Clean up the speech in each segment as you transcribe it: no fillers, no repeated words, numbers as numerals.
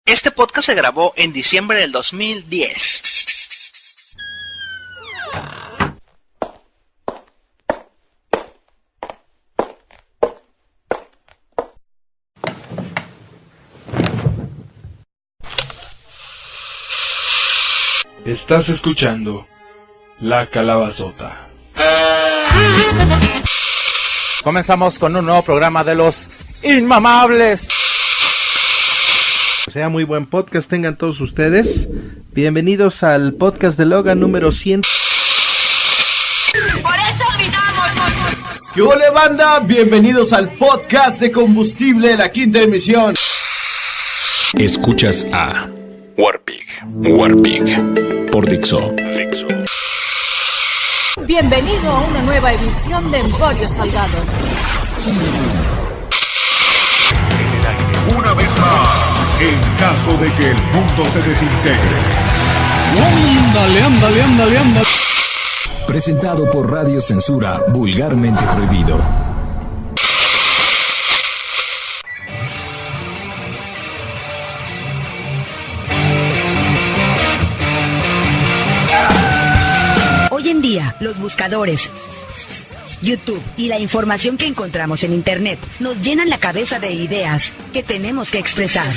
Este podcast se grabó en diciembre del 2010. Estás escuchando La Calabazota. Comenzamos con un nuevo programa de Los Inmamables. Sea muy buen podcast tengan todos ustedes. Bienvenidos al podcast de Logan número 100. Por eso gritamos. ¿Qué ole, banda? Bienvenidos al podcast de combustible de la quinta emisión. Escuchas a Warpig por Dixo. Bienvenido a una nueva edición de Emporio Salgado. Una vez más, en caso de que el mundo se desintegre. Ándale. Presentado por Radio Censura, vulgarmente prohibido. Hoy en día, los buscadores, YouTube y la información que encontramos en Internet nos llenan la cabeza de ideas que tenemos que expresar.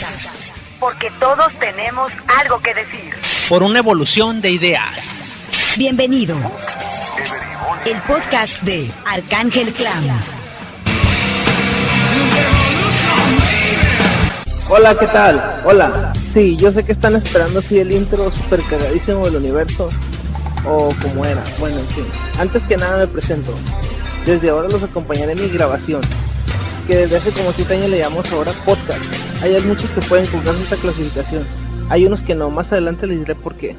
Porque todos tenemos algo que decir. Por una evolución de ideas. Bienvenido. El podcast de Arcángel Clan. Hola, ¿qué tal? Hola. Sí, yo sé que están esperando así el intro super cagadísimo del universo. O como era, bueno, en fin. Antes que nada me presento. Desde ahora los acompañaré en mi grabación, que desde hace como 7 años le llamamos ahora podcast. Hay muchos que pueden colgarse esta clasificación. Hay unos que no, más adelante les diré por qué.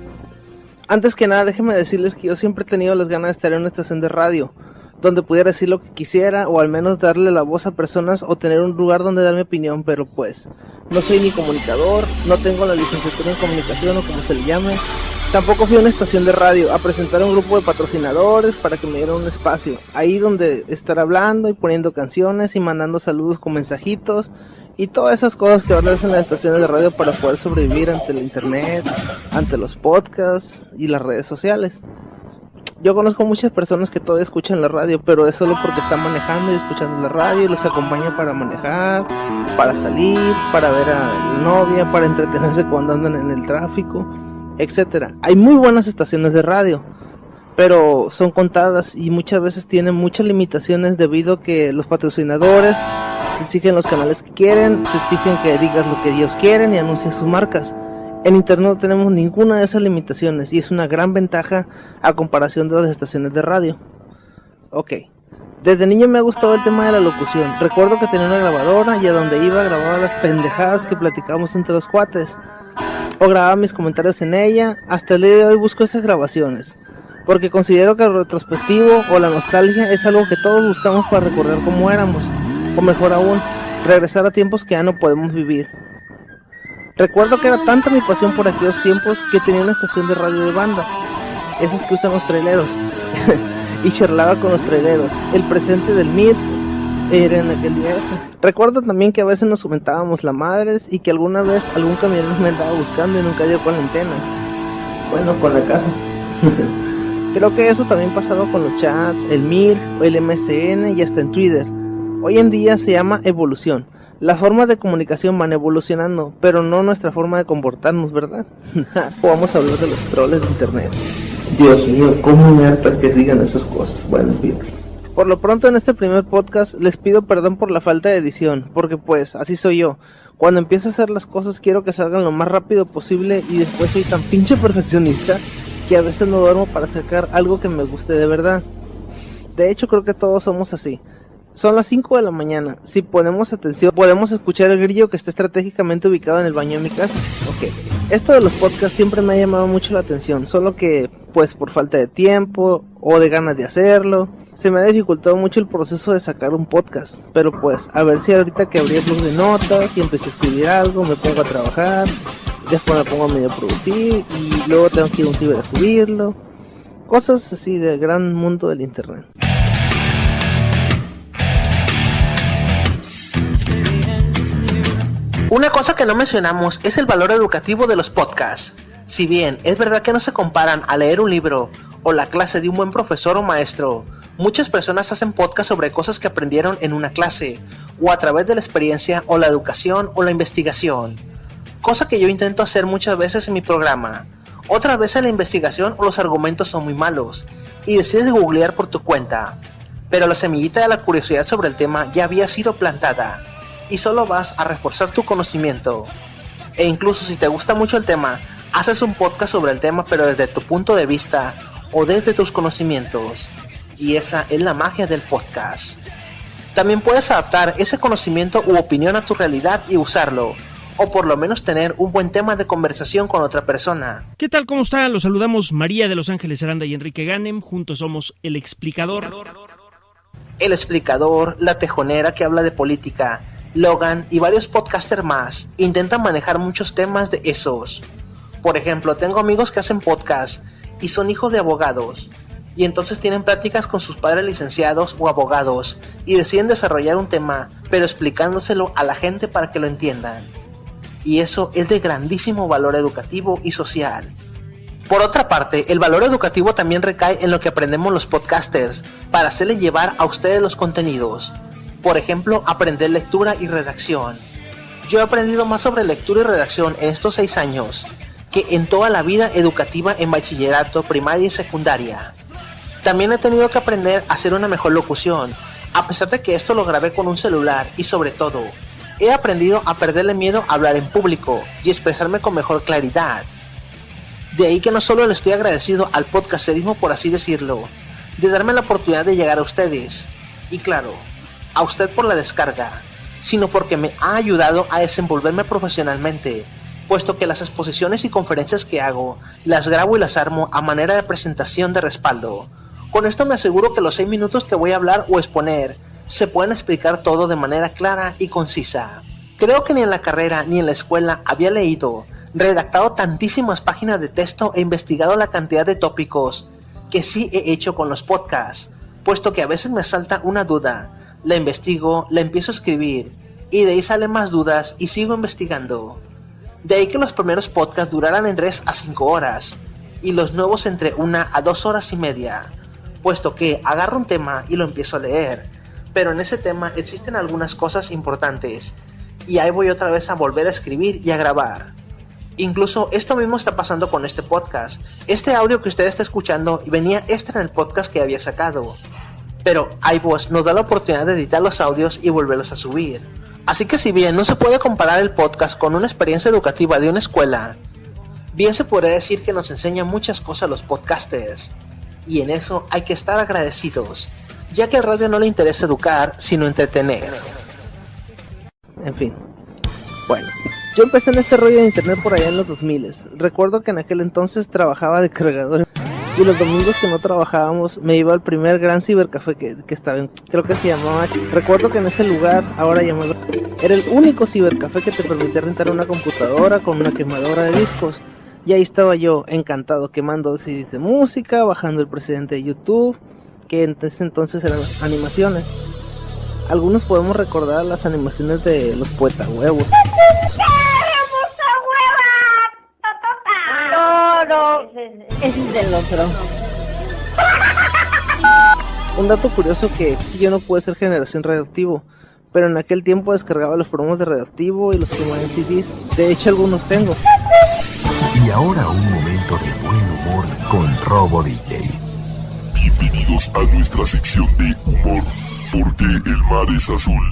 Antes que nada, déjenme decirles que yo siempre he tenido las ganas de estar en una estación de radio, donde pudiera decir lo que quisiera, o al menos darle la voz a personas, o tener un lugar donde dar mi opinión, pero pues, no soy ni comunicador, no tengo la licenciatura en comunicación, o como se le llame. Tampoco fui a una estación de radio a presentar a un grupo de patrocinadores para que me dieran un espacio, ahí donde estar hablando y poniendo canciones y mandando saludos con mensajitos, y todas esas cosas que van a hacer en las estaciones de radio para poder sobrevivir ante el internet, ante los podcasts y las redes sociales. Yo conozco muchas personas que todavía escuchan la radio, pero es solo porque están manejando y escuchando la radio y les acompaña para manejar, para salir, para ver a la novia, para entretenerse cuando andan en el tráfico, etcétera. Hay muy buenas estaciones de radio, pero son contadas y muchas veces tienen muchas limitaciones debido a que los patrocinadores te exigen los canales que quieren, te exigen que digas lo que ellos quieren y anuncies sus marcas. En internet no tenemos ninguna de esas limitaciones y es una gran ventaja a comparación de las estaciones de radio. Ok, desde niño me ha gustado el tema de la locución. Recuerdo que tenía una grabadora y a donde iba grababa las pendejadas que platicábamos entre los cuates, o grababa mis comentarios en ella. Hasta el día de hoy busco esas grabaciones, porque considero que el retrospectivo o la nostalgia es algo que todos buscamos para recordar cómo éramos, o mejor aún, regresar a tiempos que ya no podemos vivir. Recuerdo que era tanta mi pasión por aquellos tiempos que tenía una estación de radio de banda, esas que usan los traileros, y charlaba con los traileros. El presente del MIT era en aquel día eso. Recuerdo también que a veces nos comentábamos la madres y que alguna vez algún camionero me andaba buscando y nunca llegó con la antena. Bueno, con la casa. Creo que eso también pasaba con los chats, el MIR, el MSN y hasta en Twitter. Hoy en día se llama evolución. Las formas de comunicación van evolucionando, pero no nuestra forma de comportarnos, ¿verdad? Vamos a hablar de los troles de internet. Dios mío, cómo me harta que digan esas cosas. Bueno, bien. Por lo pronto en este primer podcast les pido perdón por la falta de edición, porque pues así soy yo. Cuando empiezo a hacer las cosas quiero que salgan lo más rápido posible y después soy tan pinche perfeccionista que a veces no duermo para sacar algo que me guste de verdad. De hecho creo que todos somos así. Son las 5 de la mañana. Si ponemos atención, podemos escuchar el grillo que está estratégicamente ubicado en el baño de mi casa. Ok. Esto de los podcasts siempre me ha llamado mucho la atención, solo que, pues por falta de tiempo o de ganas de hacerlo, se me ha dificultado mucho el proceso de sacar un podcast. Pero pues, a ver si ahorita que abrí el blog de notas y empecé a escribir algo, me pongo a trabajar, después me pongo a medio producir y luego tengo que ir a un ciber a subirlo. Cosas así del gran mundo del internet. Una cosa que no mencionamos es el valor educativo de los podcasts. Si bien es verdad que no se comparan a leer un libro o la clase de un buen profesor o maestro, muchas personas hacen podcasts sobre cosas que aprendieron en una clase, o a través de la experiencia o la educación o la investigación. Cosa que yo intento hacer muchas veces en mi programa. Otras veces la investigación o los argumentos son muy malos, y decides googlear por tu cuenta. Pero la semillita de la curiosidad sobre el tema ya había sido plantada, y solo vas a reforzar tu conocimiento. E incluso si te gusta mucho el tema, haces un podcast sobre el tema pero desde tu punto de vista o desde tus conocimientos. Y esa es la magia del podcast. También puedes adaptar ese conocimiento u opinión a tu realidad y usarlo, o por lo menos tener un buen tema de conversación con otra persona. ¿Qué tal? ¿Cómo está? Los saludamos María de Los Ángeles Aranda y Enrique Ganem. Juntos somos El Explicador. El Explicador, La Tejonera que habla de política, Logan y varios podcasters más intentan manejar muchos temas de esos. Por ejemplo, tengo amigos que hacen podcast y son hijos de abogados, y entonces tienen pláticas con sus padres licenciados o abogados y deciden desarrollar un tema, pero explicándoselo a la gente para que lo entiendan. Y eso es de grandísimo valor educativo y social. Por otra parte, el valor educativo también recae en lo que aprendemos los podcasters para hacerle llevar a ustedes los contenidos. Por ejemplo, aprender lectura y redacción. Yo he aprendido más sobre lectura y redacción en estos 6 años que en toda la vida educativa en bachillerato, primaria y secundaria. También he tenido que aprender a hacer una mejor locución, a pesar de que esto lo grabé con un celular, y sobre todo, he aprendido a perderle miedo a hablar en público y expresarme con mejor claridad. De ahí que no solo le estoy agradecido al podcasterismo, por así decirlo, de darme la oportunidad de llegar a ustedes, y claro, a usted por la descarga, sino porque me ha ayudado a desenvolverme profesionalmente, puesto que las exposiciones y conferencias que hago, las grabo y las armo a manera de presentación de respaldo. Con esto me aseguro que los 6 minutos que voy a hablar o exponer se pueden explicar todo de manera clara y concisa. Creo que ni en la carrera ni en la escuela había leído, redactado tantísimas páginas de texto e investigado la cantidad de tópicos que sí he hecho con los podcasts, puesto que a veces me salta una duda, la investigo, la empiezo a escribir, y de ahí salen más dudas y sigo investigando. De ahí que los primeros podcasts duraran en 3 a 5 horas, y los nuevos entre 1 a 2 horas y media, puesto que agarro un tema y lo empiezo a leer, pero en ese tema existen algunas cosas importantes, y ahí voy otra vez a volver a escribir y a grabar. Incluso esto mismo está pasando con este podcast. Este audio que usted está escuchando venía extra en el podcast que había sacado, pero iVoox nos da la oportunidad de editar los audios y volverlos a subir. Así que si bien no se puede comparar el podcast con una experiencia educativa de una escuela, bien se podría decir que nos enseñan muchas cosas los podcasters, y en eso hay que estar agradecidos, ya que al radio no le interesa educar, sino entretener. En fin, bueno, yo empecé en este rollo de internet por allá en los 2000. Recuerdo que en aquel entonces trabajaba de cargador, y los domingos que no trabajábamos me iba al primer gran cibercafé que estaba en, creo que se llamaba, recuerdo que en ese lugar, ahora llamado, era el único cibercafé que te permitía rentar una computadora con una quemadora de discos. Y ahí estaba yo, encantado, quemando CDs de música, bajando el precedente de YouTube, que en ese entonces eran las animaciones. Algunos podemos recordar las animaciones de los Poeta Huevos. No, ese es del otro. Un dato curioso que yo no pude ser generación Radioactivo, pero en aquel tiempo descargaba los promos de Radioactivo y los quemaba en CDs. De hecho, algunos tengo. Y ahora un momento de buen humor con Robo DJ. Bienvenidos a nuestra sección de humor. Porque el mar es azul.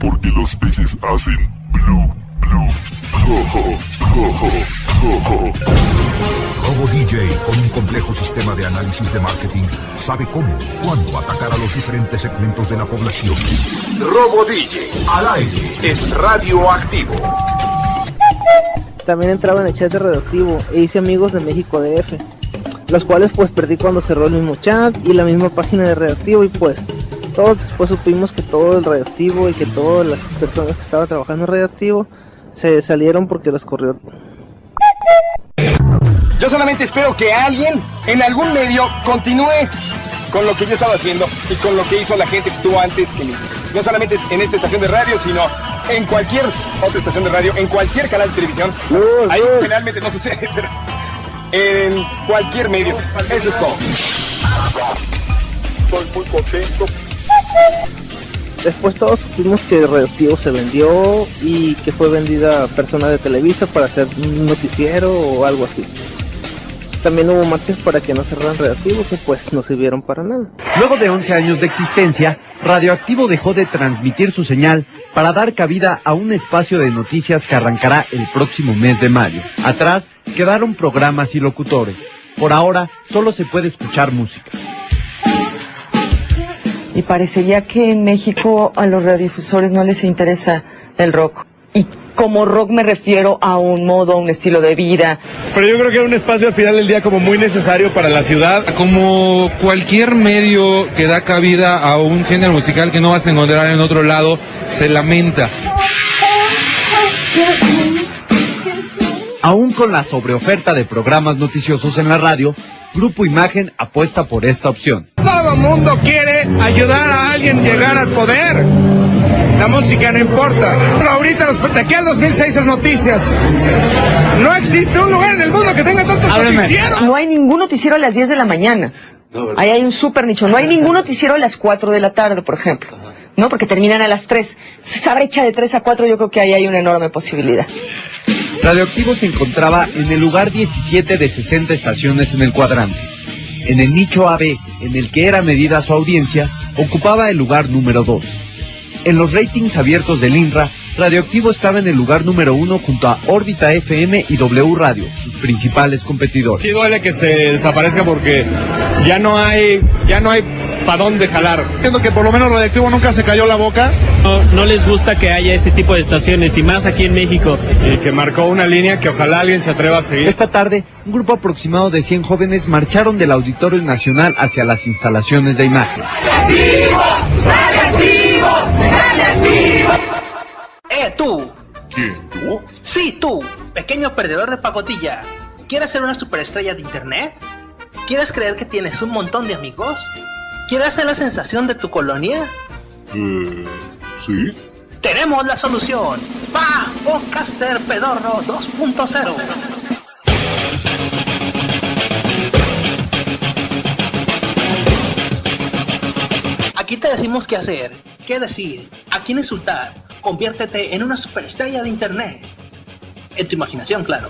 Porque los peces hacen blue, blue. Robo DJ, con un complejo sistema de análisis de marketing, sabe cómo, cuándo atacar a los diferentes segmentos de la población. Robo DJ, al aire, es radioactivo. También entraba en el chat de Radioactivo e hice amigos de México DF, los cuales pues perdí cuando cerró el mismo chat y la misma página de Radioactivo, y pues todos después supimos que todo el Radioactivo y que todas las personas que estaban trabajando en Radioactivo se salieron porque los corrió. Yo solamente espero que alguien en algún medio continúe con lo que yo estaba haciendo y con lo que hizo la gente que estuvo antes que mí. No solamente en esta estación de radio, sino en cualquier otra estación de radio, en cualquier canal de televisión. Ahí generalmente no sucede, pero en cualquier medio. Eso es todo. Estoy muy contento. Después todos supimos que Radioactivo se vendió y que fue vendida a personas de Televisa para hacer un noticiero o algo así. También hubo marchas para que no cerraran Radioactivo, que pues no sirvieron para nada. Luego de 11 años de existencia, Radioactivo dejó de transmitir su señal para dar cabida a un espacio de noticias que arrancará el próximo mes de mayo. Atrás quedaron programas y locutores. Por ahora solo se puede escuchar música. Y parecería que en México a los radiodifusores no les interesa el rock. Y como rock me refiero a un modo, a un estilo de vida. Pero yo creo que era un espacio al final del día como muy necesario para la ciudad. Como cualquier medio que da cabida a un género musical que no vas a encontrar en otro lado, se lamenta. Aún con la sobreoferta de programas noticiosos en la radio, Grupo Imagen apuesta por esta opción. Todo mundo quiere ayudar a alguien a llegar al poder. La música no importa. Pero ahorita, de aquí al 2006 es noticias. No existe un lugar en el mundo que tenga tantos noticieros. No hay ningún noticiero a las 10 de la mañana. Ahí hay un súper nicho. No hay ningún noticiero a las 4 de la tarde, por ejemplo. ¿No? Porque terminan a las 3. Esa brecha de 3 a 4 yo creo que ahí hay una enorme posibilidad. Radioactivo se encontraba en el lugar 17 de 60 estaciones en el cuadrante. En el nicho AB, en el que era medida su audiencia, ocupaba el lugar número 2. En los ratings abiertos del INRA, Radioactivo estaba en el lugar número 1 junto a Órbita FM y W Radio, sus principales competidores. Sí duele que se desaparezca porque ya no hay para dónde jalar. Entiendo que por lo menos Radioactivo nunca se cayó la boca. No les gusta que haya ese tipo de estaciones, y más aquí en México. Y que marcó una línea que ojalá alguien se atreva a seguir. Esta tarde, un grupo aproximado de 100 jóvenes marcharon del Auditorio Nacional hacia las instalaciones de Imagen. ¡Radioactivo! ¡Radioactivo! ¡Radioactivo! ¡Tú! ¿Quién? ¿Yo? Sí, tú, pequeño perdedor de pacotilla. ¿Quieres ser una superestrella de internet? ¿Quieres creer que tienes un montón de amigos? ¿Quieres ser la sensación de tu colonia? Sí. ¡Tenemos la solución! ¡Pa! Podcaster Pedorro 2.0. Aquí te decimos qué hacer, qué decir, a quién insultar. Conviértete en una superestrella de internet. En tu imaginación, claro.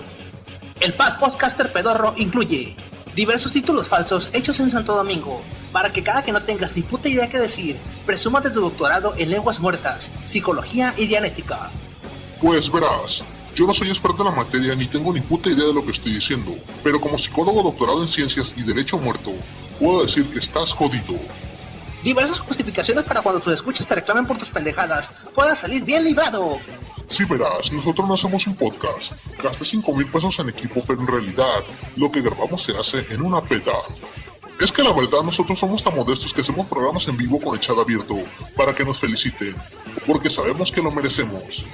El Podcaster Pedorro incluye diversos títulos falsos hechos en Santo Domingo, para que cada que no tengas ni puta idea qué decir, presúmate tu doctorado en lenguas muertas, psicología y dianética. Pues verás, yo no soy experto en la materia ni tengo ni puta idea de lo que estoy diciendo, pero como psicólogo doctorado en ciencias y derecho muerto, puedo decir que estás jodido. Diversas justificaciones para cuando tus escuchas te reclamen por tus pendejadas, puedas salir bien librado. Sí, verás, nosotros no hacemos un podcast. Gasté 5,000 pesos en equipo, pero en realidad, lo que grabamos se hace en una peta. Es que la verdad nosotros somos tan modestos que hacemos programas en vivo con el chat abierto, para que nos feliciten, porque sabemos que lo merecemos.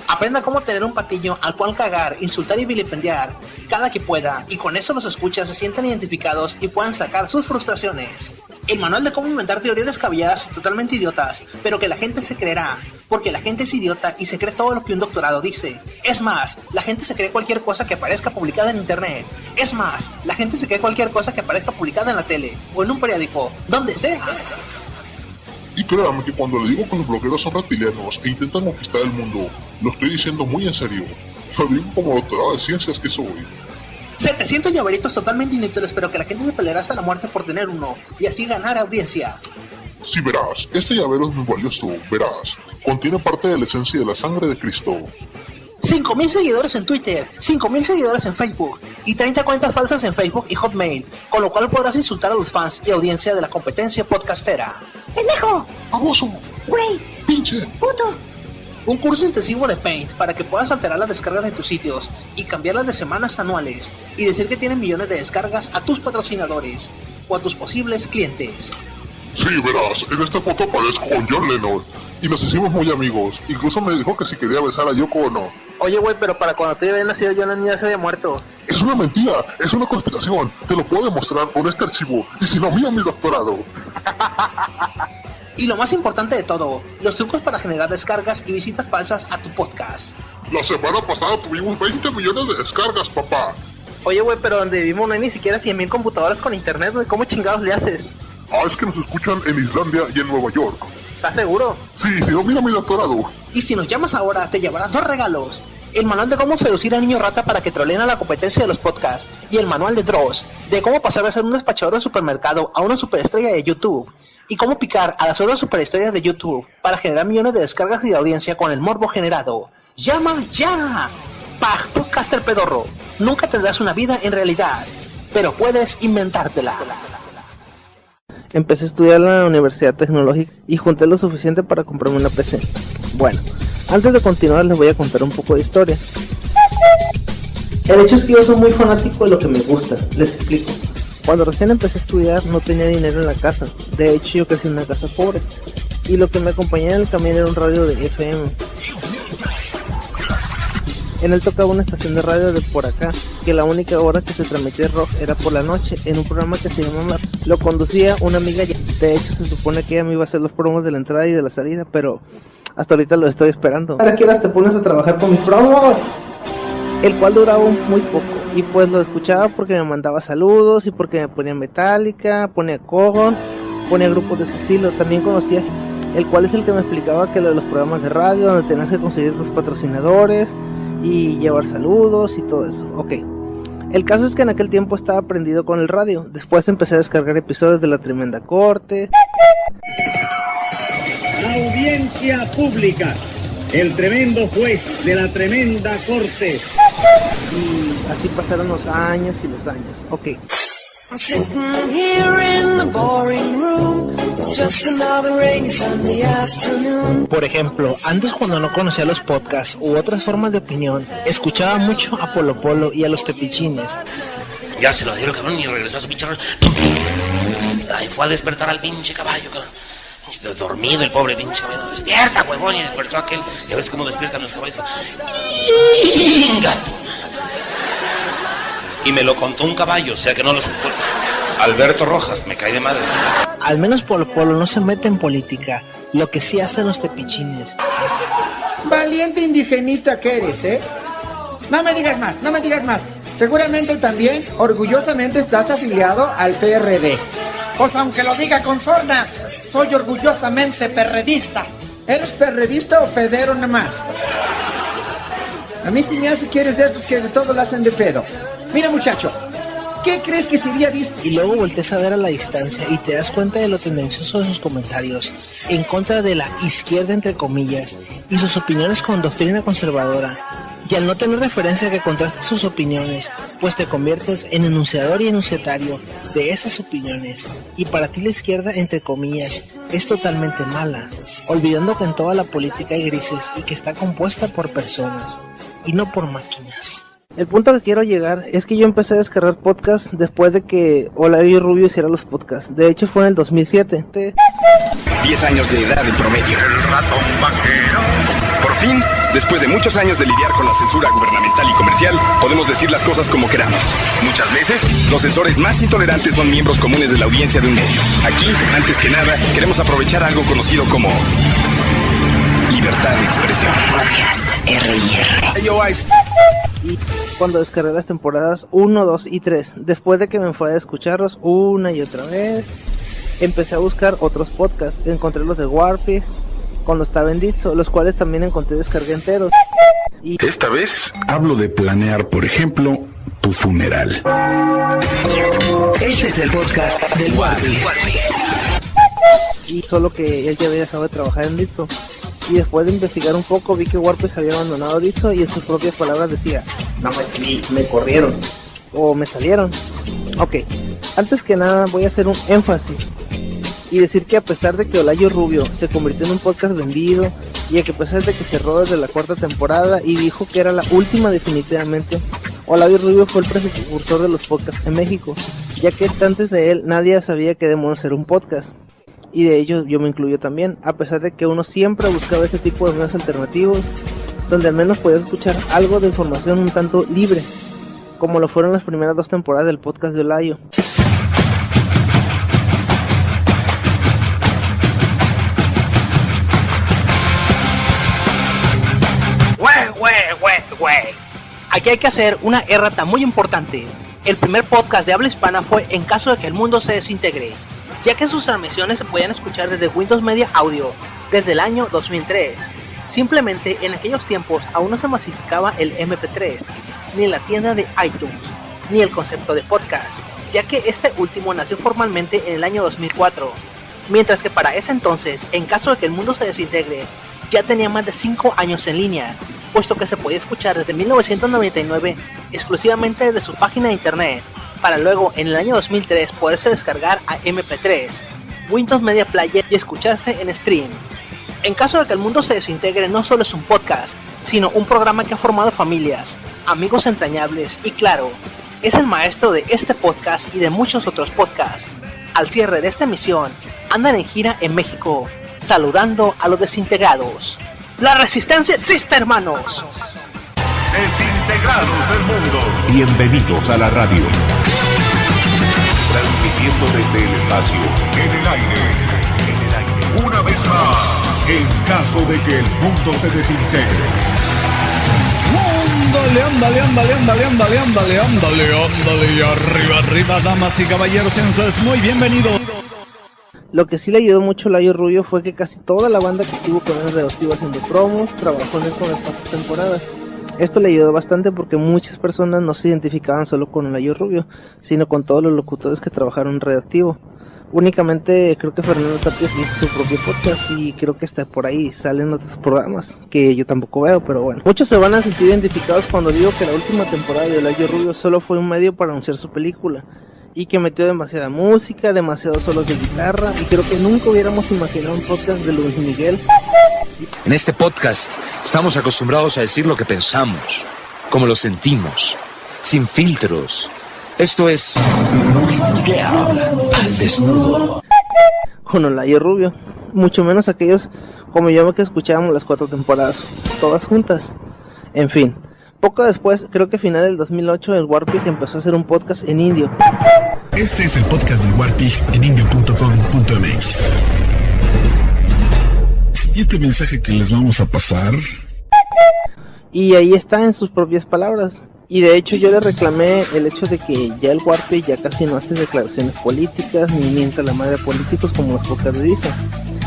Aprenda cómo tener un patillo al cual cagar, insultar y vilipendiar cada que pueda, y con eso los escuchas se sientan identificados y puedan sacar sus frustraciones. El manual de cómo inventar teorías descabelladas y totalmente idiotas, pero que la gente se creerá, porque la gente es idiota y se cree todo lo que un doctorado dice. Es más, la gente se cree cualquier cosa que aparezca publicada en internet. Es más, la gente se cree cualquier cosa que aparezca publicada en la tele, o en un periódico, donde sea. Y créanme que cuando le digo que los blogueros son reptilianos e intentan conquistar el mundo, lo estoy diciendo muy en serio. Lo digo como doctorado de ciencias que soy. 700 llaveritos totalmente inútiles, pero que la gente se peleará hasta la muerte por tener uno, y así ganar audiencia. Sí, verás, este llavero es muy valioso, verás. Contiene parte de la esencia de la sangre de Cristo. 5,000 seguidores en Twitter, 5,000 seguidores en Facebook, y 30 cuentas falsas en Facebook y Hotmail, con lo cual podrás insultar a los fans y audiencia de la competencia podcastera. ¡Pendejo! ¡Baboso! ¡Güey! ¡Pinche! ¡Puto! Un curso intensivo de Paint para que puedas alterar las descargas de tus sitios y cambiarlas de semanas a anuales, y decir que tienen millones de descargas a tus patrocinadores o a tus posibles clientes. Sí, verás, en esta foto aparezco con John Lennon y nos hicimos muy amigos. Incluso me dijo que si quería besar a Yoko o no. Oye, güey, pero para cuando te había nacido John Lennon ya se había muerto. Es una mentira, es una conspiración. Te lo puedo demostrar con este archivo. Y si no, mira mi doctorado. Y lo más importante de todo, los trucos para generar descargas y visitas falsas a tu podcast. La semana pasada tuvimos 20 millones de descargas, papá. Oye, güey, pero donde vivimos no hay ni siquiera 100,000 computadoras con internet, güey. ¿Cómo chingados le haces? Es que nos escuchan en Islandia y en Nueva York. ¿Estás seguro? Sí, si no, mira mi doctorado. Y si nos llamas ahora, te llevarás 2 regalos. El manual de cómo seducir a niño rata para que troleen a la competencia de los podcasts. Y el manual de Dross, de cómo pasar de ser un despachador de supermercado a una superestrella de YouTube. Y cómo picar a las otras superestrellas de YouTube para generar millones de descargas y de audiencia con el morbo generado. ¡Llama ya! Pag Podcaster Pedorro. Nunca tendrás una vida en realidad, pero puedes inventártela. Empecé a estudiar en la Universidad Tecnológica y junté lo suficiente para comprarme una PC. Bueno, antes de continuar les voy a contar un poco de historia. El hecho es que yo soy muy fanático de lo que me gusta, les explico. Cuando recién empecé a estudiar no tenía dinero en la casa, de hecho yo crecí en una casa pobre, y lo que me acompañaba en el camino era un radio de FM. En él tocaba una estación de radio de por acá, que la única hora que se transmitía rock era por la noche, en un programa que se llamaba... Lo conducía una amiga, de hecho se supone que ella me iba a hacer los promos de la entrada y de la salida, pero hasta ahorita lo estoy esperando. ¿Para qué horas te pones a trabajar con mis promos? El cual duraba muy poco, y pues lo escuchaba porque me mandaba saludos, y porque me ponía Metallica, ponía Korn, ponía grupos de ese estilo. También conocía, el cual es el que me explicaba que lo de los programas de radio, donde tenías que conseguir tus patrocinadores y llevar saludos y todo eso. Ok, el caso es que en aquel tiempo estaba prendido con el radio. Después empecé a descargar episodios de La Tremenda Corte. La audiencia pública, el tremendo juez de la Tremenda Corte. Y así pasaron los años y los años. Ok. Por ejemplo, antes cuando no conocía los podcasts u otras formas de opinión, escuchaba mucho a Polo Polo y a los Tepichines. Ya se lo dieron, cabrón, y regresó a su pinche... Ahí fue a despertar al pinche caballo, cabrón. Dormido el pobre pinche caballo. Despierta, huevón, y despertó aquel. Y a ver cómo despiertan los caballos. ¡Gato! Y me lo contó un caballo, o sea que no lo... Alberto Rojas, me cae de madre. Al menos Polo Polo no se mete en política, lo que sí hacen los Tepichines. Valiente indigenista que eres, ¿eh? No me digas más, no me digas más. Seguramente también, orgullosamente, estás afiliado al PRD. Pues aunque lo diga con sorna, soy orgullosamente perredista. ¿Eres perredista o pedero nada más? A mí sí me hace que eres de esos que de todo lo hacen de pedo. Mira, muchacho, ¿qué crees que sería distinto? Y luego volteas a ver a la distancia y te das cuenta de lo tendencioso de sus comentarios en contra de la izquierda, entre comillas, y sus opiniones con doctrina conservadora. Y al no tener referencia que contraste sus opiniones, pues te conviertes en enunciador y enunciatario de esas opiniones. Y para ti la izquierda, entre comillas, es totalmente mala, olvidando que en toda la política hay grises y que está compuesta por personas y no por máquinas. El punto que quiero llegar es que yo empecé a descargar podcasts después de que Olayo Rubio hiciera los podcasts. De hecho fue en el 2007. 10 años de edad en promedio. El ratón vaquero. Por fin, después de muchos años de lidiar con la censura gubernamental y comercial, podemos decir las cosas como queramos. Muchas veces, los censores más intolerantes son miembros comunes de la audiencia de un medio. Aquí, antes que nada, queremos aprovechar algo conocido como libertad de expresión. Podcast RIR. Y cuando descargué las temporadas 1, 2 y 3, después de que me fue a escucharlos una y otra vez, empecé a buscar otros podcasts. Encontré los de Warpig, cuando estaba en Ditso, los cuales también encontré y descargué enteros. Y esta vez hablo de planear, por ejemplo, tu funeral. Este es el podcast del Warpig. Y solo que él ya había dejado de trabajar en Ditso. Y después de investigar un poco vi que Warpig había abandonado Ditso y en sus propias palabras decía: no me corrieron o me salieron. Ok, antes que nada voy a hacer un énfasis y decir que a pesar de que Olayo Rubio se convirtió en un podcast vendido y a que a pesar de que cerró desde la 4ª temporada y dijo que era la última definitivamente, Olayo Rubio fue el precursor de los podcasts en México, ya que antes de él nadie sabía que Demonios era un podcast. Y de ellos yo me incluyo también, a pesar de que uno siempre buscaba este tipo de medios alternativos, donde al menos podías escuchar algo de información un tanto libre, como lo fueron las primeras 2 temporadas del podcast de Olayo. Aquí hay que hacer una errata muy importante. El primer podcast de habla hispana fue En caso de que el mundo se desintegre, ya que sus transmisiones se podían escuchar desde Windows Media Audio desde el año 2003. Simplemente en aquellos tiempos aún no se masificaba el MP3, ni la tienda de iTunes, ni el concepto de podcast, ya que este último nació formalmente en el año 2004, mientras que para ese entonces, En caso de que el mundo se desintegre, ya tenía más de 5 años en línea, puesto que se podía escuchar desde 1999 exclusivamente desde su página de internet, para luego en el año 2003 poderse descargar a MP3, Windows Media Player y escucharse en stream. En caso de que el mundo se desintegre no solo es un podcast, sino un programa que ha formado familias, amigos entrañables y claro, es el maestro de este podcast y de muchos otros podcasts. Al cierre de esta emisión, andan en gira en México, saludando a los desintegrados. ¡La resistencia existe, hermanos! Desintegrados del mundo. Bienvenidos a la radio. Transmitiendo desde el espacio, en el aire, una vez más. En caso de que el mundo se desintegre. Ándale, y arriba, damas y caballeros, sean ustedes muy bienvenidos. Lo que sí le ayudó mucho a Layo Rubio fue que casi toda la banda que estuvo con él estuvo haciendo promos, trabajó en él con las 4 temporadas. Esto le ayudó bastante porque muchas personas no se identificaban solo con Layo Rubio, sino con todos los locutores que trabajaron en Radioactivo. Únicamente creo que Fernando Tapia hizo su propio podcast y creo que está por ahí, salen otros programas que yo tampoco veo, pero bueno. Muchos se van a sentir identificados cuando digo que la última temporada de Layo Rubio solo fue un medio para anunciar su película y que metió demasiada música, demasiados solos de guitarra y creo que nunca hubiéramos imaginado un podcast de Luis Miguel. En este podcast estamos acostumbrados a decir lo que pensamos, como lo sentimos, sin filtros. Esto es Luis Miguel al desnudo. Con Olayo Rubio, mucho menos aquellos como yo que escuchábamos las 4 temporadas, todas juntas. En fin, poco después, creo que a final del 2008, el Warpig empezó a hacer un podcast en indio. Este es el podcast del Warpig en indio.com.mx. Siguiente mensaje que les vamos a pasar. Y ahí está en sus propias palabras. Y de hecho yo le reclamé el hecho de que ya el Warpig ya casi no hace declaraciones políticas ni mienta a la madre a políticos como los podcasts dicen.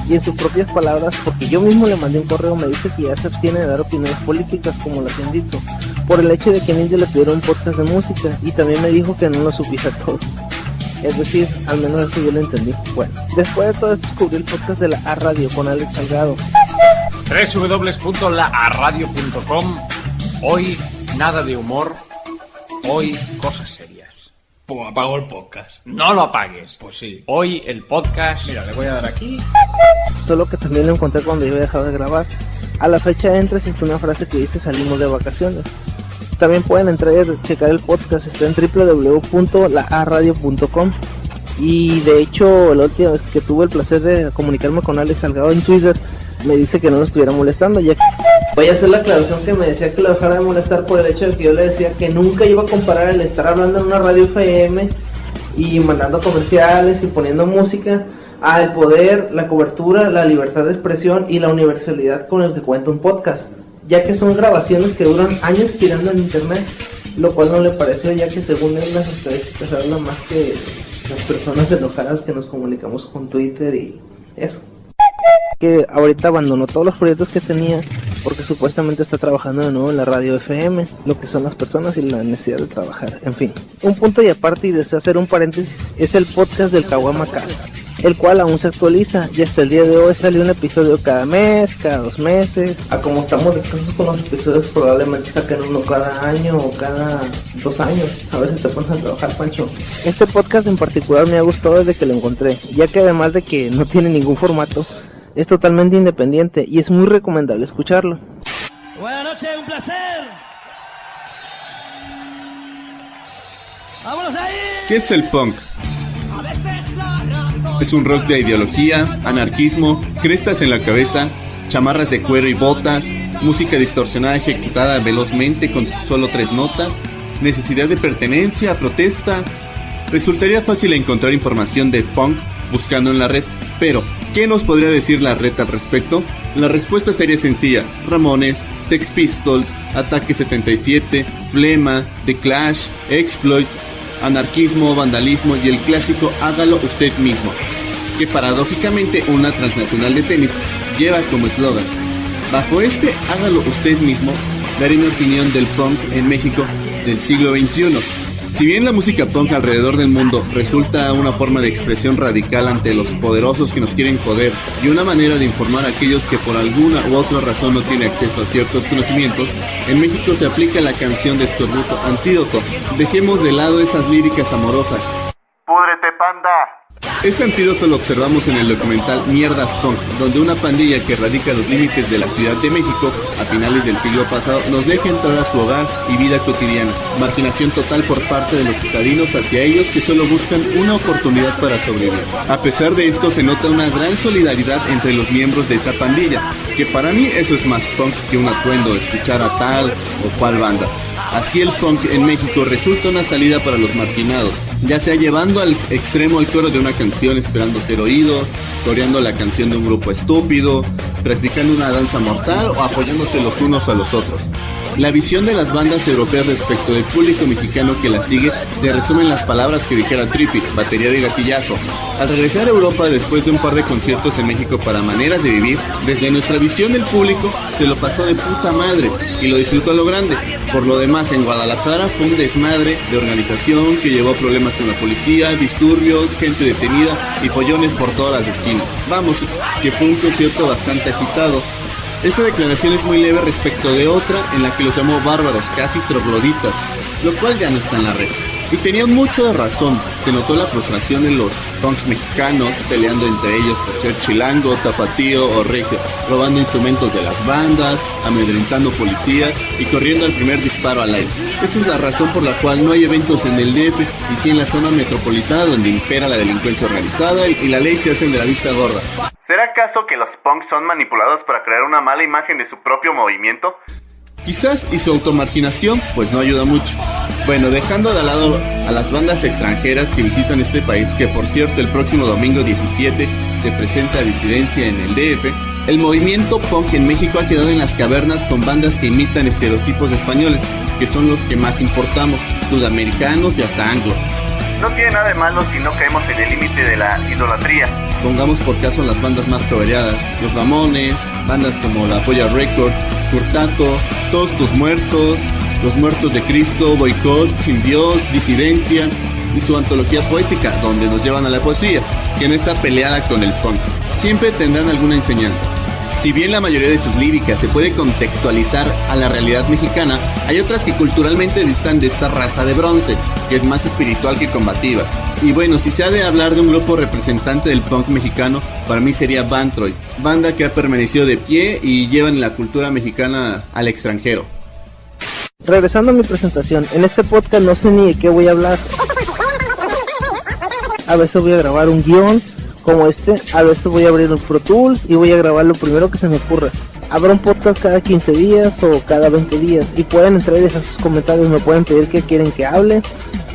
Y en sus propias palabras, porque yo mismo le mandé un correo, me dice que ya se abstiene de dar opiniones políticas como las han dicho, por el hecho de que en India le pidieron un podcast de música, y también me dijo que no lo supiera todo. Es decir, al menos eso yo lo entendí. Bueno, después de todo esto descubrí el podcast de la A Radio con Alex Salgado. www.laaradio.com. Hoy nada de humor, hoy cosas serias. Pues apago el podcast. No lo apagues. Pues sí. Hoy el podcast... Mira, le voy a dar aquí. Solo que también lo encontré cuando yo había dejado de grabar. A la fecha entra existe una frase que dice salimos de vacaciones. También pueden entrar y checar el podcast, está en www.laaradio.com. Y de hecho, la última vez que tuve el placer de comunicarme con Alex Salgado en Twitter, me dice que no lo estuviera molestando, ya que voy a hacer la aclaración que me decía que lo dejara de molestar por el hecho de que yo le decía que nunca iba a comparar el estar hablando en una radio FM y mandando comerciales y poniendo música al poder, la cobertura, la libertad de expresión y la universalidad con el que cuenta un podcast, ya que son grabaciones que duran años tirando en internet, lo cual no le pareció, ya que según él las estadísticas hablan más que las personas enojadas que nos comunicamos con Twitter y eso. Que ahorita abandonó todos los proyectos que tenía porque supuestamente está trabajando de nuevo en la radio FM, lo que son las personas y la necesidad de trabajar. En fin, un punto y aparte, y deseo hacer un paréntesis, es el podcast del Caguama Cast, el cual aún se actualiza y hasta el día de hoy sale un episodio cada mes, cada 2 meses. A como estamos descansos con los episodios, probablemente saquen uno cada año o cada 2 años. A ver si te pones a trabajar, Pancho. Este podcast en particular me ha gustado desde que lo encontré, ya que además de que no tiene ningún formato, es totalmente independiente y es muy recomendable escucharlo. Buenas noches, un placer. ¡Vámonos ahí! ¿Qué es el punk? Es un rock de ideología, anarquismo, crestas en la cabeza, chamarras de cuero y botas, música distorsionada ejecutada velozmente con solo 3 notas, necesidad de pertenencia, protesta. Resultaría fácil encontrar información de punk buscando en la red, pero ¿Qué nos podría decir la red al respecto? La respuesta sería sencilla: Ramones, Sex Pistols, Ataque 77, Flema, The Clash, Exploits, anarquismo, vandalismo y el clásico hágalo usted mismo, que paradójicamente una transnacional de tenis lleva como eslogan. Bajo este hágalo usted mismo, daré mi opinión del punk en México del siglo XXI. Si bien la música punk alrededor del mundo resulta una forma de expresión radical ante los poderosos que nos quieren joder y una manera de informar a aquellos que por alguna u otra razón no tienen acceso a ciertos conocimientos, en México se aplica la canción de Escorbuto Antídoto. Dejemos de lado esas líricas amorosas. ¡Púdrete, panda! Este antídoto lo observamos en el documental Mierdas Punk, donde una pandilla que radica a los límites de la Ciudad de México a finales del siglo pasado nos deja entrar a su hogar y vida cotidiana. Marginación total por parte de los citadinos hacia ellos que solo buscan una oportunidad para sobrevivir. A pesar de esto se nota una gran solidaridad entre los miembros de esa pandilla, que para mí eso es más punk que un atuendo, escuchar a tal o cual banda. Así el punk en México resulta una salida para los marginados, ya sea llevando al extremo el coro de una canción esperando ser oídos, coreando la canción de un grupo estúpido, practicando una danza mortal o apoyándose los unos a los otros. La visión de las bandas europeas respecto del público mexicano que la sigue se resume en las palabras que dijera Trippy, batería de gatillazo. Al regresar a Europa después de un par de conciertos en México para Maneras de Vivir, desde nuestra visión el público se lo pasó de puta madre y lo disfrutó a lo grande. Por lo demás, en Guadalajara fue un desmadre de organización que llevó problemas con la policía, disturbios, gente detenida y follones por todas las esquinas. Vamos, que fue un concierto bastante agitado. Esta declaración es muy leve respecto de otra en la que los llamó bárbaros, casi trogloditas, lo cual ya no está en la red. Y tenía mucho de razón, se notó la frustración de los punks mexicanos peleando entre ellos por ser chilango, tapatío o regio, robando instrumentos de las bandas, amedrentando policías y corriendo al primer disparo al aire. Esta es la razón por la cual no hay eventos en el DF y sí en la zona metropolitana donde impera la delincuencia organizada y la ley se hacen de la vista gorda. ¿Será acaso que los punks son manipulados para crear una mala imagen de su propio movimiento? Quizás y su automarginación pues no ayuda mucho. Bueno, dejando de lado a las bandas extranjeras que visitan este país, que por cierto el próximo domingo 17 se presenta Disidencia en el DF, el movimiento punk en México ha quedado en las cavernas con bandas que imitan estereotipos españoles, que son los que más importamos, sudamericanos y hasta anglo. No tiene nada de malo si no caemos en el límite de la idolatría. Pongamos por caso las bandas más cobereadas, los Ramones, bandas como La Polla Record, Curtato, Todos Tus Muertos, Los Muertos de Cristo, Boicot, Sin Dios, Disidencia y su antología poética, donde nos llevan a la poesía, que no está peleada con el punk. Siempre tendrán alguna enseñanza. Si bien la mayoría de sus líricas se puede contextualizar a la realidad mexicana, hay otras que culturalmente distan de esta raza de bronce, que es más espiritual que combativa. Y bueno, si se ha de hablar de un grupo representante del punk mexicano, para mí sería Bantroid, banda que ha permanecido de pie y llevan la cultura mexicana al extranjero. Regresando a mi presentación, en este podcast no sé ni de qué voy a hablar. A veces voy a grabar un guión como este, a veces voy a abrir un Pro Tools y voy a grabar lo primero que se me ocurra. Habrá un podcast cada 15 días o cada 20 días y pueden entrar y dejar sus comentarios, me pueden pedir que quieren que hable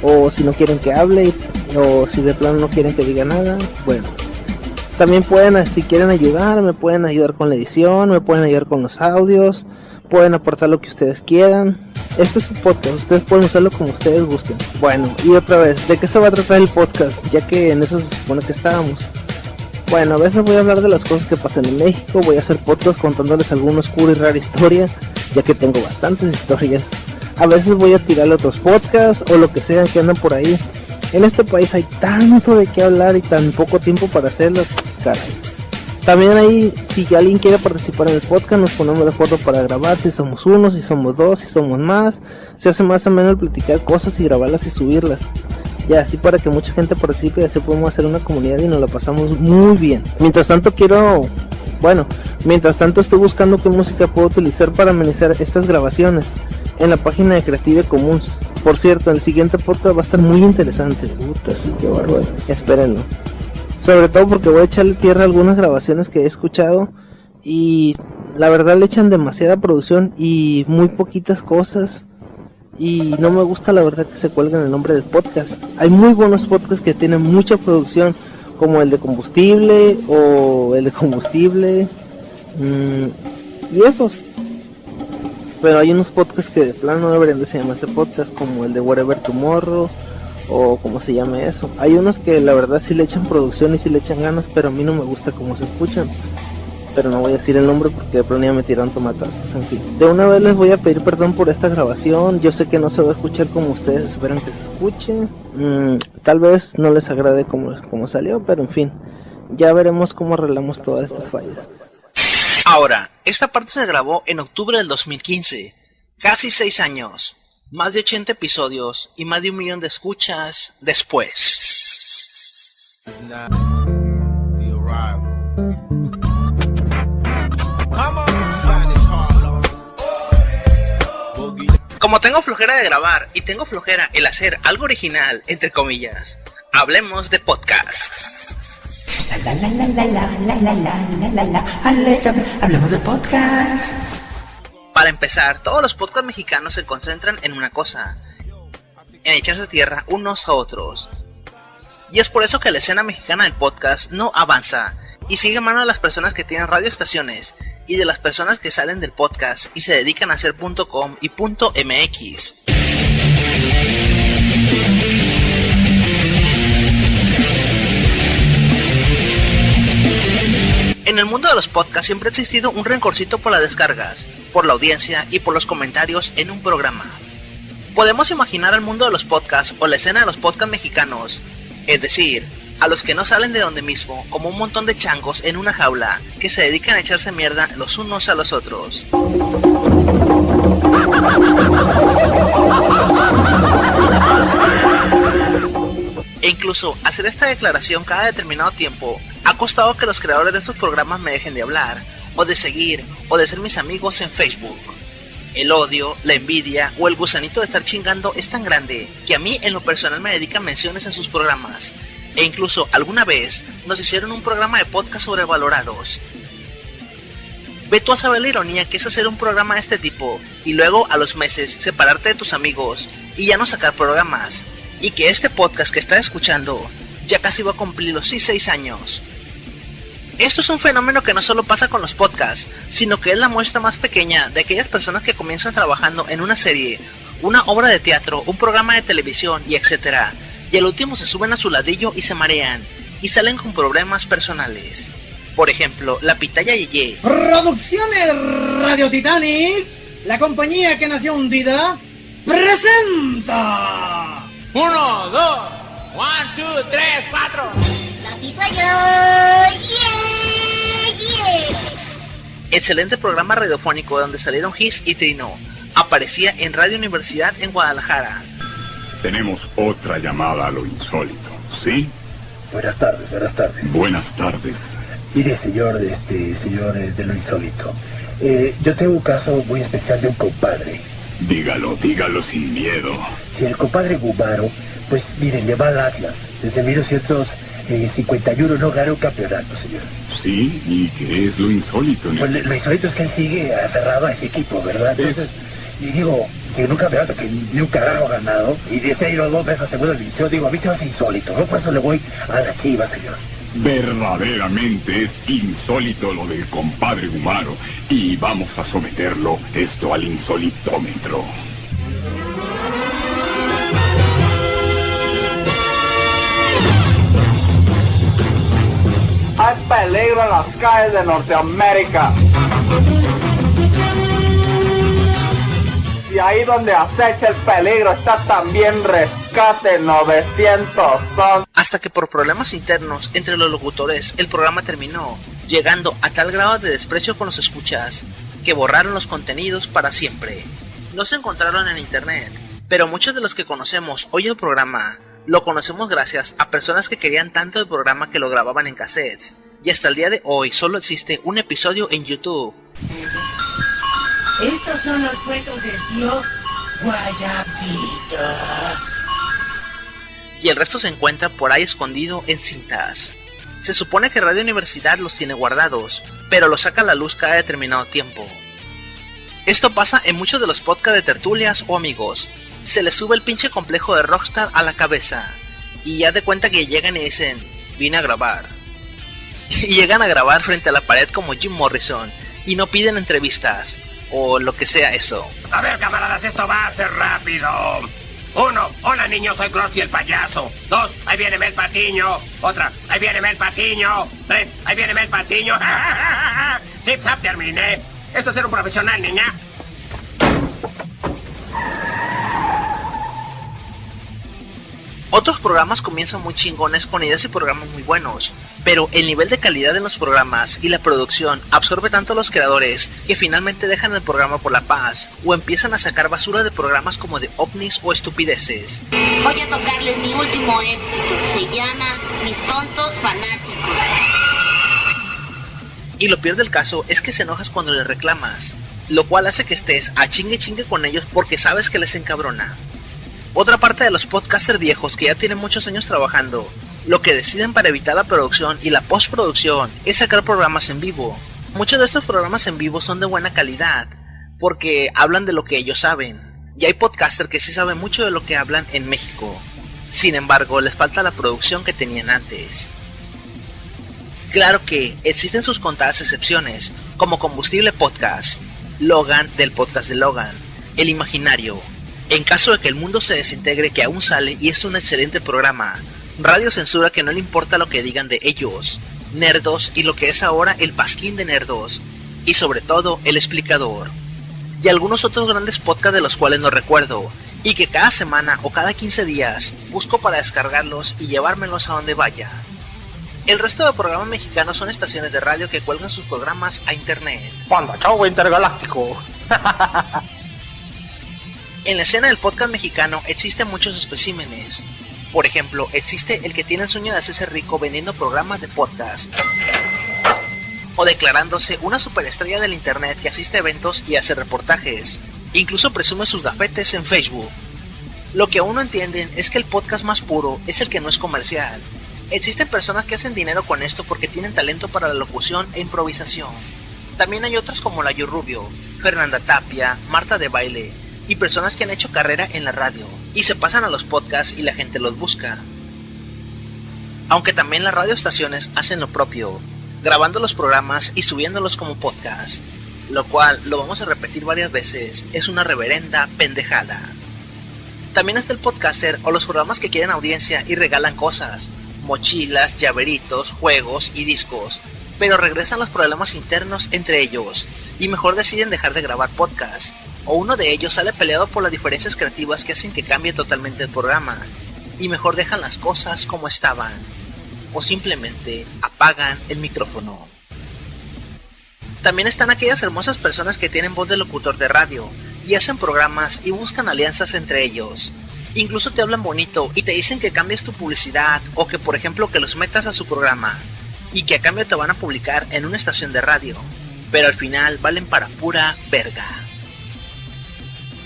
o si no quieren que hable o si de plano no quieren que diga nada. Bueno, también pueden, si quieren ayudar, me pueden ayudar con la edición, me pueden ayudar con los audios, pueden aportar lo que ustedes quieran. Este es su podcast, ustedes pueden usarlo como ustedes gusten. Bueno, y otra vez, ¿de qué se va a tratar el podcast? Ya que en eso se supone que estábamos. Bueno, a veces voy a hablar de las cosas que pasan en México, voy a hacer podcast contándoles alguna oscura y rara historia, ya que tengo bastantes historias. A veces voy a tirarle otros podcasts o lo que sea que andan por ahí. En este país hay tanto de qué hablar y tan poco tiempo para hacerlo, caray. También ahí, si alguien quiere participar en el podcast, nos ponemos de acuerdo para grabar, si somos uno, si somos dos, si somos más. Se hace más o menos el platicar cosas y grabarlas y subirlas. Ya así para que mucha gente participe y así podemos hacer una comunidad y nos la pasamos muy bien. Mientras tanto estoy buscando qué música puedo utilizar para amenizar estas grabaciones en la página de Creative Commons. Por cierto, el siguiente podcast va a estar muy interesante. Puta, sí, qué bárbaro. Espérenlo. Sobre todo porque voy a echarle tierra a algunas grabaciones que he escuchado y la verdad le echan demasiada producción y muy poquitas cosas. Y no me gusta la verdad que se cuelguen el nombre del podcast. Hay muy buenos podcasts que tienen mucha producción, como el de combustible o el de combustible y esos. Pero hay unos podcasts que de plano no deberían de se llamar este podcast, como el de Whatever Tomorrow o como se llame eso. Hay unos que la verdad sí le echan producción y sí le echan ganas, pero a mí no me gusta cómo se escuchan. Pero no voy a decir el nombre porque de pronto ya me tiran tomatazos, en fin. De una vez les voy a pedir perdón por esta grabación. Yo sé que no se va a escuchar como ustedes esperan que se escuche. Tal vez no les agrade como salió, pero en fin. Ya veremos cómo arreglamos todas estas fallas. Ahora, esta parte se grabó en octubre del 2015. Casi 6 años. Más de 80 episodios y más de 1 millón de escuchas después. Como tengo flojera de grabar y tengo flojera el hacer algo original, entre comillas, hablemos de podcast. Hablemos de podcast. Para empezar, todos los podcasts mexicanos se concentran en una cosa: en echarse tierra unos a otros. Y es por eso que la escena mexicana del podcast no avanza y sigue a mano de las personas que tienen radioestaciones y de las personas que salen del podcast y se dedican a hacer .com y .mx. En el mundo de los podcasts siempre ha existido un rencorcito por las descargas, por la audiencia y por los comentarios en un programa. Podemos imaginar al mundo de los podcasts o la escena de los podcasts mexicanos, es decir, a los que no salen de donde mismo, como un montón de changos en una jaula que se dedican a echarse mierda los unos a los otros. E incluso hacer esta declaración cada determinado tiempo ha costado que los creadores de estos programas me dejen de hablar, o de seguir, o de ser mis amigos en Facebook. El odio, la envidia o el gusanito de estar chingando es tan grande que a mí en lo personal me dedican menciones en sus programas. E incluso alguna vez nos hicieron un programa de podcast sobrevalorados. Ve tú a saber la ironía que es hacer un programa de este tipo y luego a los meses separarte de tus amigos y ya no sacar programas. Y que este podcast que estás escuchando ya casi va a cumplir los 6 años. Esto es un fenómeno que no solo pasa con los podcasts, sino que es la muestra más pequeña de aquellas personas que comienzan trabajando en una serie, una obra de teatro, un programa de televisión y etcétera. Y al último se suben a su ladrillo y se marean, y salen con problemas personales. Por ejemplo, la pitaya Yeye. Producciones Radio Titanic, la compañía que nació hundida, presenta... 1, 2, 1, 2, 3, 4. La pitaya Excelente programa radiofónico donde salieron Gis y Trino. Aparecía en Radio Universidad en Guadalajara. Tenemos otra llamada a lo insólito, ¿sí? Buenas tardes, buenas tardes. Buenas tardes. Mire, señor de lo insólito. Yo tengo un caso muy especial de un compadre. Dígalo sin miedo. Si el compadre Gumaro, pues miren, le va al Atlas. Desde 1951 no gana un campeonato, señor. Sí, ¿y qué es lo insólito? Pues lo insólito es que él sigue aferrado a ese equipo, ¿verdad? Entonces, y digo, que en un campeonato que ni un carajo ha ganado, y de ese ido 2 veces a segunda división, digo, a mí se me hace insólito, ¿no? Por eso le voy a la Chivas, señor. Verdaderamente es insólito lo del compadre Gumaro, y vamos a someterlo esto al insolitómetro. Hay peligro en las calles de Norteamérica. Y ahí donde acecha el peligro está también Rescate 911. Hasta que por problemas internos entre los locutores el programa terminó, llegando a tal grado de desprecio con los escuchas que borraron los contenidos para siempre. No se encontraron en internet, pero muchos de los que conocemos hoy el programa lo conocemos gracias a personas que querían tanto el programa que lo grababan en cassettes. Y hasta el día de hoy solo existe un episodio en YouTube. Estos son los cuentos del tío Guayabito. Y el resto se encuentra por ahí escondido en cintas. Se supone que Radio Universidad los tiene guardados, pero los saca a la luz cada determinado tiempo. Esto pasa en muchos de los podcasts de tertulias o amigos. Se les sube el pinche complejo de rockstar a la cabeza. Y ya de cuenta que llegan y dicen: vine a grabar. Y llegan a grabar frente a la pared como Jim Morrison y no piden entrevistas o lo que sea eso. A ver, camaradas, esto va a ser rápido. 1, hola niños, soy Krusty el payaso. 2, ahí viene Mel Patiño. Otra, ahí viene Mel Patiño. 3, ahí viene Mel Patiño. Zip zap, terminé. Esto es ser un profesional, niña. Otros programas comienzan muy chingones con ideas y programas muy buenos, pero el nivel de calidad en los programas y la producción absorbe tanto a los creadores que finalmente dejan el programa por la paz o empiezan a sacar basura de programas como de ovnis o estupideces. Voy a tocarles mi último éxito, se llama Mis tontos fanáticos. Y lo peor del caso es que se enojas cuando les reclamas, lo cual hace que estés a chingue con ellos porque sabes que les encabrona. Otra parte de los podcasters viejos que ya tienen muchos años trabajando, lo que deciden para evitar la producción y la postproducción es sacar programas en vivo. Muchos de estos programas en vivo son de buena calidad, porque hablan de lo que ellos saben. Y hay podcasters que sí saben mucho de lo que hablan en México. Sin embargo, les falta la producción que tenían antes. Claro que existen sus contadas excepciones, como Combustible Podcast, Logan del podcast de Logan, El Imaginario. En caso de que el mundo se desintegre, que aún sale y es un excelente programa. Radio Censura, que no le importa lo que digan de ellos. Nerdos y lo que es ahora el Pasquín de Nerdos. Y sobre todo, El Explicador. Y algunos otros grandes podcasts de los cuales no recuerdo. Y que cada semana o cada 15 días busco para descargarlos y llevármelos a donde vaya. El resto de programas mexicanos son estaciones de radio que cuelgan sus programas a internet. Panda Chau Intergaláctico. En la escena del podcast mexicano existen muchos especímenes. Por ejemplo, existe el que tiene el sueño de hacerse rico vendiendo programas de podcast. O declarándose una superestrella del internet que asiste a eventos y hace reportajes. Incluso presume sus gafetes en Facebook. Lo que aún no entienden es que el podcast más puro es el que no es comercial. Existen personas que hacen dinero con esto porque tienen talento para la locución e improvisación. También hay otras como Layo Rubio, Fernanda Tapia, Marta de Baile, y personas que han hecho carrera en la radio y se pasan a los podcasts y la gente los busca. Aunque también las radioestaciones hacen lo propio, grabando los programas y subiéndolos como podcast, lo cual, lo vamos a repetir varias veces, es una reverenda pendejada. También está el podcaster o los programas que quieren audiencia y regalan cosas, mochilas, llaveritos, juegos y discos, pero regresan los problemas internos entre ellos y mejor deciden dejar de grabar podcast. O uno de ellos sale peleado por las diferencias creativas que hacen que cambie totalmente el programa, y mejor dejan las cosas como estaban, o simplemente apagan el micrófono. También están aquellas hermosas personas que tienen voz de locutor de radio, y hacen programas y buscan alianzas entre ellos. Incluso te hablan bonito y te dicen que cambies tu publicidad, o que por ejemplo que los metas a su programa, y que a cambio te van a publicar en una estación de radio, pero al final valen para pura verga.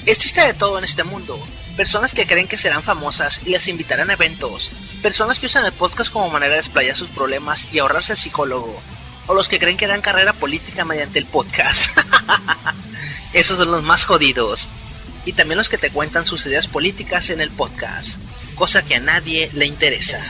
Existe de todo en este mundo, personas que creen que serán famosas y las invitarán a eventos, personas que usan el podcast como manera de explayar sus problemas y ahorrarse al psicólogo, o los que creen que dan carrera política mediante el podcast. Esos son los más jodidos, y también los que te cuentan sus ideas políticas en el podcast, cosa que a nadie le interesa.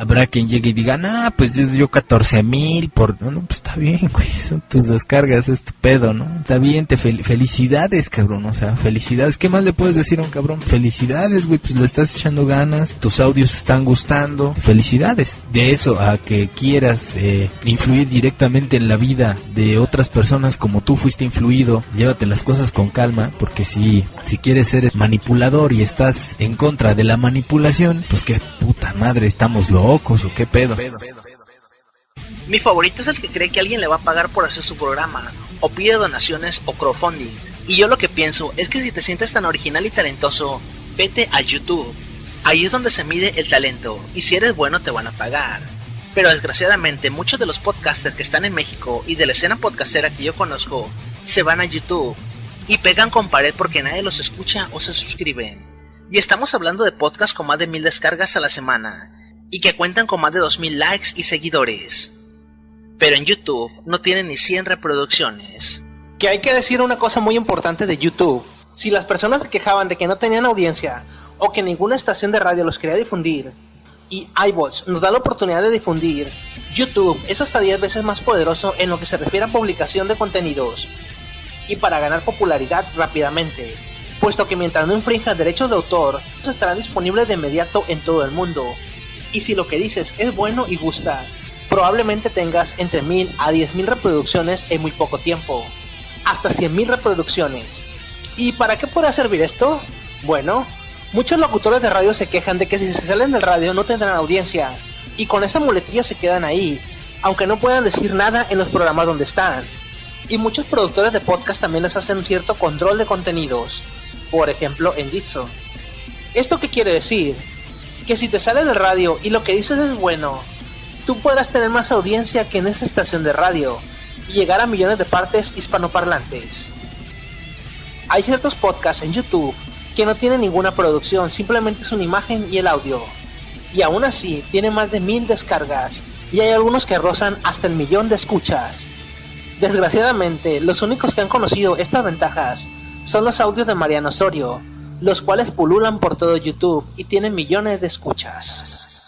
Habrá quien llegue y diga, pues yo dio 14,000 por... No, pues está bien, güey, son tus descargas, es tu pedo, ¿no? Está bien, felicidades, cabrón, o sea, felicidades. ¿Qué más le puedes decir a un cabrón? Felicidades, güey, pues le estás echando ganas, tus audios están gustando, felicidades. De eso a que quieras influir directamente en la vida de otras personas como tú fuiste influido, llévate las cosas con calma, porque si quieres ser manipulador y estás en contra de la manipulación, pues qué puta madre, estamos locos o qué pedo. Mi favorito es el que cree que alguien le va a pagar por hacer su programa, o pide donaciones o crowdfunding. Y yo lo que pienso es que si te sientes tan original y talentoso, vete a YouTube. Ahí es donde se mide el talento, y si eres bueno te van a pagar. Pero desgraciadamente muchos de los podcasters que están en México y de la escena podcastera que yo conozco, se van a YouTube y pegan con pared porque nadie los escucha o se suscriben. Y estamos hablando de podcasts con más de 1000 descargas a la semana, y que cuentan con más de 2000 likes y seguidores. Pero en YouTube no tienen ni 100 reproducciones. Que hay que decir una cosa muy importante de YouTube. Si las personas se quejaban de que no tenían audiencia, o que ninguna estación de radio los quería difundir, y iBots nos da la oportunidad de difundir, YouTube es hasta 10 veces más poderoso en lo que se refiere a publicación de contenidos y para ganar popularidad rápidamente, puesto que mientras no infrinja derechos de autor, estarán disponibles de inmediato en todo el mundo. Y si lo que dices es bueno y gusta, probablemente tengas entre 1000 a 10.000 reproducciones en muy poco tiempo, hasta 100.000 reproducciones. ¿Y para qué puede servir esto? Bueno, muchos locutores de radio se quejan de que si se salen del radio no tendrán audiencia, y con esa muletilla se quedan ahí, aunque no puedan decir nada en los programas donde están. Y muchos productores de podcast también les hacen cierto control de contenidos, por ejemplo en Dixo. ¿Esto qué quiere decir? Que si te sale del radio y lo que dices es bueno, tú podrás tener más audiencia que en esta estación de radio y llegar a millones de partes hispanoparlantes. Hay ciertos podcasts en YouTube que no tienen ninguna producción, simplemente es una imagen y el audio, y aún así tienen más de 1000 descargas, y hay algunos que rozan hasta el 1.000.000 de escuchas. Desgraciadamente, los únicos que han conocido estas ventajas son los audios de Mariano Osorio, los cuales pululan por todo YouTube y tienen millones de escuchas.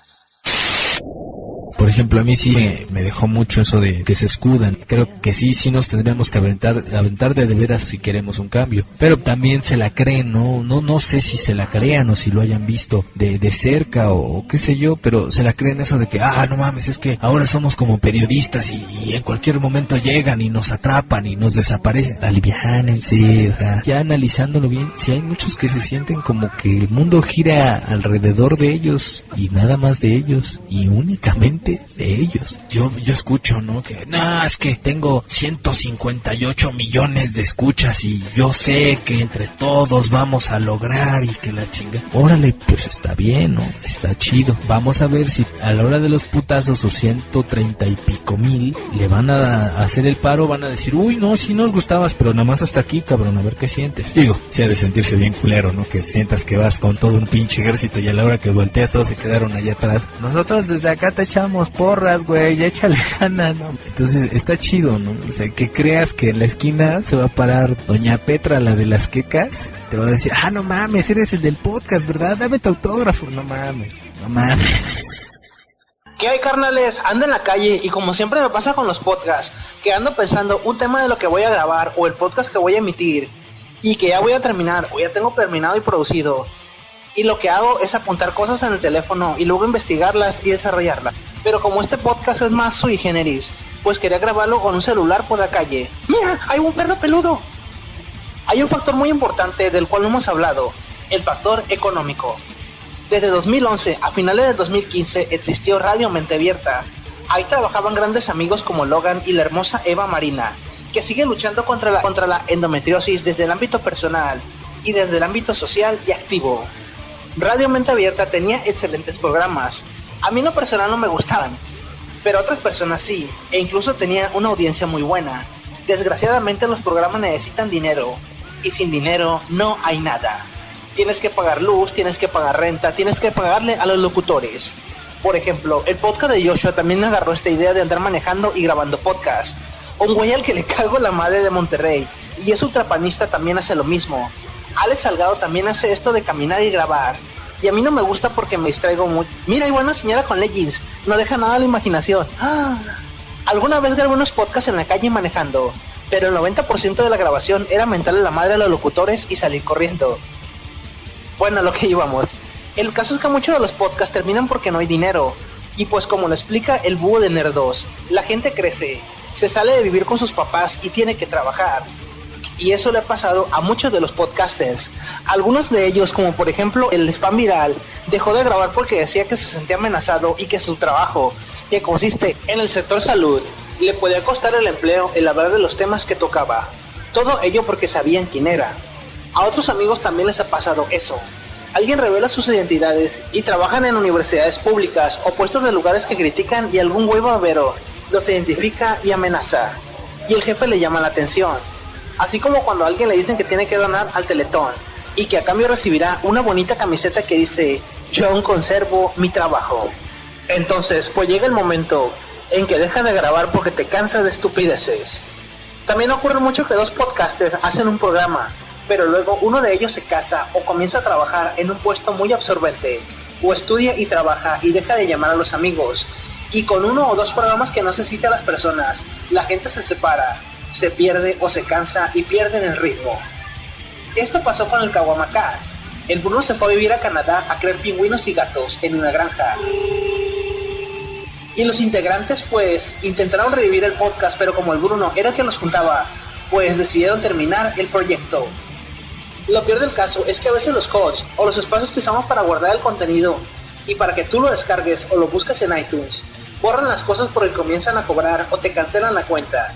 Por ejemplo, a mí sí me dejó mucho eso de que se escudan. Creo que sí nos tendríamos que aventar de veras si queremos un cambio. Pero también se la creen, no sé si se la crean o si lo hayan visto de cerca o qué sé yo, pero se la creen eso de que, no mames, es que ahora somos como periodistas y en cualquier momento llegan y nos atrapan y nos desaparecen. Aliviánense, o sea, ya analizándolo bien, si hay muchos que se sienten como que el mundo gira alrededor de ellos y nada más de ellos y únicamente de ellos. Yo escucho, ¿no? Que, es que tengo 158 millones de escuchas y yo sé que entre todos vamos a lograr y que la chinga. Órale, pues está bien, ¿no? Está chido. Vamos a ver si a la hora de los putazos sus 130 y pico mil le van a hacer el paro, van a decir, uy, no, sí nos gustabas, pero nada más hasta aquí, cabrón, a ver qué sientes. Digo, si ha de sentirse bien culero, ¿no? Que sientas que vas con todo un pinche ejército y a la hora que volteas todos se quedaron allá atrás. Nosotros desde acá te echamos porras, güey, ya échale ganas, ¿no? Entonces está chido, ¿no? O sea, que creas que en la esquina se va a parar Doña Petra, la de las quecas, te va a decir, no mames, eres el del podcast, ¿verdad? Dame tu autógrafo, no mames. ¿Qué hay, carnales? Ando en la calle y como siempre me pasa con los podcasts, que ando pensando un tema de lo que voy a grabar o el podcast que voy a emitir y que ya voy a terminar o ya tengo terminado y producido. Y lo que hago es apuntar cosas en el teléfono y luego investigarlas y desarrollarlas. Pero como este podcast es más sui generis, pues quería grabarlo con un celular por la calle. ¡Mira! ¡Hay un perro peludo! Hay un factor muy importante del cual no hemos hablado, el factor económico. Desde 2011 a finales del 2015 existió Radio Mente Abierta. Ahí trabajaban grandes amigos como Logan y la hermosa Eva Marina, que sigue luchando contra la endometriosis desde el ámbito personal y desde el ámbito social y activo. Radio Mente Abierta tenía excelentes programas. A mí en lo personal no me gustaban, pero otras personas sí, e incluso tenía una audiencia muy buena. Desgraciadamente los programas necesitan dinero, y sin dinero no hay nada. Tienes que pagar luz, tienes que pagar renta, tienes que pagarle a los locutores. Por ejemplo, el podcast de Joshua también agarró esta idea de andar manejando y grabando podcast. Un güey al que le cago la madre de Monterrey, y es ultrapanista, también hace lo mismo. Alex Salgado también hace esto de caminar y grabar. Y a mí no me gusta porque me distraigo mucho. Mira, hay buena señora con leggings, no deja nada a la imaginación. Alguna vez grabé unos podcasts en la calle manejando, pero el 90% de la grabación era mentarle la madre a los locutores y salir corriendo. Bueno, a lo que íbamos. El caso es que muchos de los podcasts terminan porque no hay dinero. Y pues como lo explica el búho de Nerd 2, la gente crece, se sale de vivir con sus papás y tiene que trabajar. Y eso le ha pasado a muchos de los podcasters. Algunos de ellos, como por ejemplo el Spam Viral, dejó de grabar porque decía que se sentía amenazado y que su trabajo, que consiste en el sector salud, le podía costar el empleo el hablar de los temas que tocaba. Todo ello porque sabían quién era. A otros amigos también les ha pasado eso. Alguien revela sus identidades y trabajan en universidades públicas o puestos de lugares que critican y algún güey barbero los identifica y amenaza. Y el jefe le llama la atención. Así como cuando a alguien le dicen que tiene que donar al Teletón y que a cambio recibirá una bonita camiseta que dice "Yo aún conservo mi trabajo". Entonces, pues llega el momento en que deja de grabar porque te cansas de estupideces. También ocurre mucho que dos podcasters hacen un programa, pero luego uno de ellos se casa o comienza a trabajar en un puesto muy absorbente, o estudia y trabaja y deja de llamar a los amigos. Y con 1 o 2 programas que no se cita a las personas, la gente se separa, se pierde o se cansa y pierden el ritmo. Esto pasó con el Caguamacás. El Bruno se fue a vivir a Canadá a crear pingüinos y gatos en una granja. Y los integrantes pues intentaron revivir el podcast, pero como el Bruno era el que los juntaba, pues decidieron terminar el proyecto. Lo peor del caso es que a veces los hosts o los espacios que usamos para guardar el contenido y para que tú lo descargues o lo busques en iTunes, borran las cosas porque comienzan a cobrar o te cancelan la cuenta.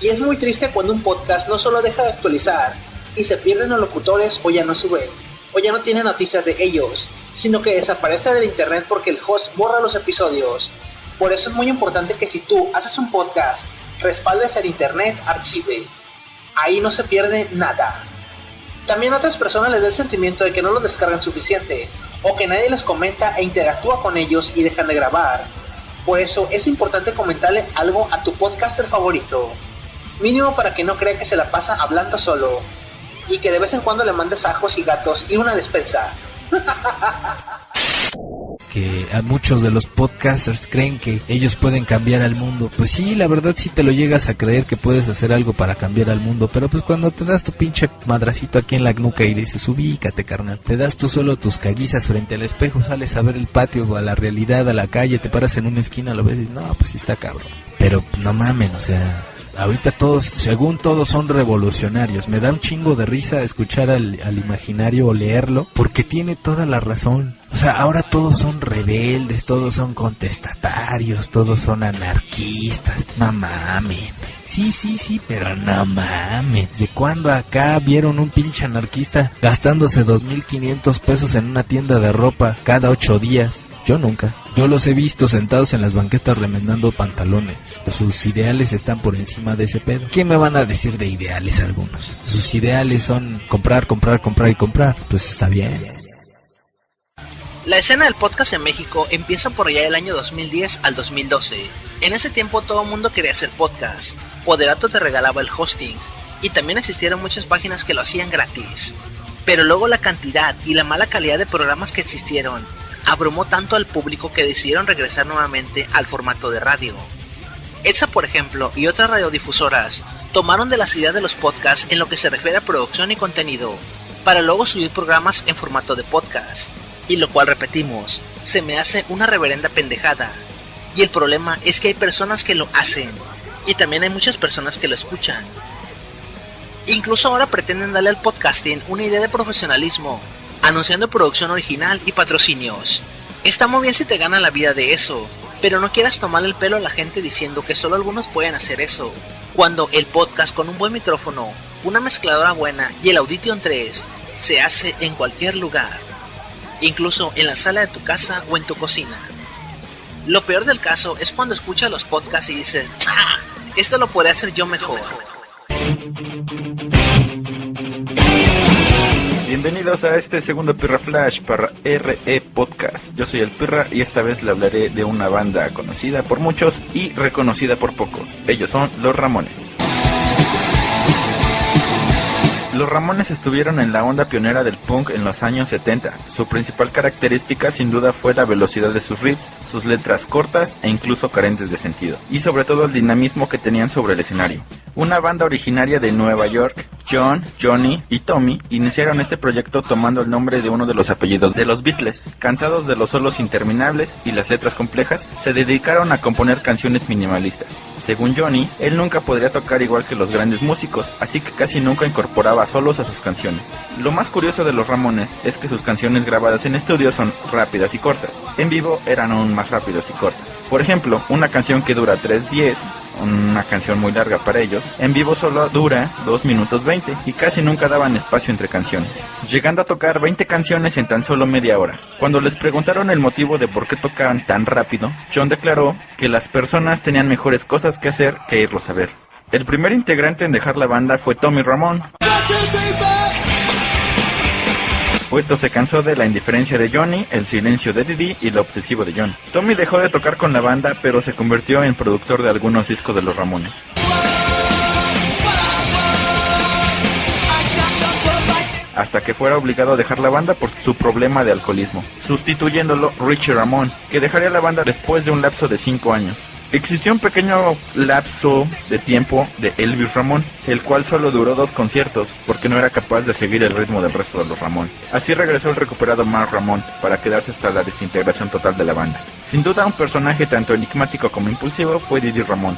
Y es muy triste cuando un podcast no solo deja de actualizar y se pierden los locutores o ya no suben, o ya no tiene noticias de ellos, sino que desaparece del internet porque el host borra los episodios. Por eso es muy importante que si tú haces un podcast, respaldes el internet archive. Ahí no se pierde nada. También a otras personas les da el sentimiento de que no lo descargan suficiente, o que nadie les comenta e interactúa con ellos y dejan de grabar. Por eso es importante comentarle algo a tu podcaster favorito, mínimo para que no crea que se la pasa hablando solo, y que de vez en cuando le mandes ajos y gatos y una despensa. Que a muchos de los podcasters creen que ellos pueden cambiar al mundo. Pues sí, la verdad sí te lo llegas a creer que puedes hacer algo para cambiar al mundo, pero pues cuando te das tu pinche madracito aquí en la nuca y dices, ubícate carnal, te das tú solo tus caguizas frente al espejo, sales a ver el patio o a la realidad, a la calle, te paras en una esquina, lo ves y dices, no, pues sí está cabrón. Pero no mamen, o sea, ahorita todos, según todos, son revolucionarios. Me da un chingo de risa escuchar al imaginario o leerlo, porque tiene toda la razón. O sea, ahora todos son rebeldes, todos son contestatarios, todos son anarquistas. No mames. Sí, pero no mames. ¿De cuándo acá vieron un pinche anarquista gastándose 2,500 pesos en una tienda de ropa cada 8 días? Yo nunca. Yo los he visto sentados en las banquetas remendando pantalones. Sus ideales están por encima de ese pedo. ¿Qué me van a decir de ideales algunos? Sus ideales son comprar y comprar. Pues está bien. La escena del podcast en México empieza por allá del año 2010 al 2012. En ese tiempo todo el mundo quería hacer podcast. Poderato te regalaba el hosting. Y también existieron muchas páginas que lo hacían gratis. Pero luego la cantidad y la mala calidad de programas que existieron abrumó tanto al público que decidieron regresar nuevamente al formato de radio. EXA, por ejemplo, y otras radiodifusoras tomaron de las ideas de los podcasts en lo que se refiere a producción y contenido, para luego subir programas en formato de podcast, y lo cual, repetimos, se me hace una reverenda pendejada. Y el problema es que hay personas que lo hacen, y también hay muchas personas que lo escuchan. Incluso ahora pretenden darle al podcasting una idea de profesionalismo, anunciando producción original y patrocinios. Está muy bien si te gana la vida de eso, pero no quieras tomar el pelo a la gente diciendo que solo algunos pueden hacer eso, cuando el podcast con un buen micrófono, una mezcladora buena y el Audition 3 se hace en cualquier lugar, incluso en la sala de tu casa o en tu cocina. Lo peor del caso es cuando escuchas los podcasts y dices, ¡ah! Esto lo podría hacer yo mejor. Bienvenidos a este segundo Pirra Flash para RE Podcast. Yo soy el Pirra y esta vez le hablaré de una banda conocida por muchos y reconocida por pocos. Ellos son Los Ramones. Los Ramones estuvieron en la onda pionera del punk en los años 70. Su principal característica sin duda fue la velocidad de sus riffs, sus letras cortas e incluso carentes de sentido, y sobre todo el dinamismo que tenían sobre el escenario. Una banda originaria de Nueva York, John, Johnny y Tommy iniciaron este proyecto tomando el nombre de uno de los apellidos de los Beatles. Cansados de los solos interminables y las letras complejas, se dedicaron a componer canciones minimalistas. Según Johnny, él nunca podría tocar igual que los grandes músicos, así que casi nunca incorporaba solos a sus canciones. Lo más curioso de los Ramones es que sus canciones grabadas en estudio son rápidas y cortas. En vivo eran aún más rápidos y cortas. Por ejemplo, una canción que dura 3:10, una canción muy larga para ellos, en vivo solo dura 2 minutos 20 y casi nunca daban espacio entre canciones, llegando a tocar 20 canciones en tan solo media hora. Cuando les preguntaron el motivo de por qué tocaban tan rápido, John declaró que las personas tenían mejores cosas que hacer que irlos a ver. El primer integrante en dejar la banda fue Tommy Ramone, puesto se cansó de la indiferencia de Johnny, el silencio de Didi y lo obsesivo de John. Tommy dejó de tocar con la banda, pero se convirtió en productor de algunos discos de los Ramones. hasta que fuera obligado a dejar la banda por su problema de alcoholismo, sustituyéndolo Richie Ramone, que dejaría la banda después de un lapso de 5 años. Existió un pequeño lapso de tiempo de Elvis Ramone, el cual solo duró 2 conciertos porque no era capaz de seguir el ritmo del resto de los Ramone. Así regresó el recuperado Mark Ramone para quedarse hasta la desintegración total de la banda. Sin duda un personaje tanto enigmático como impulsivo fue Didi Ramone.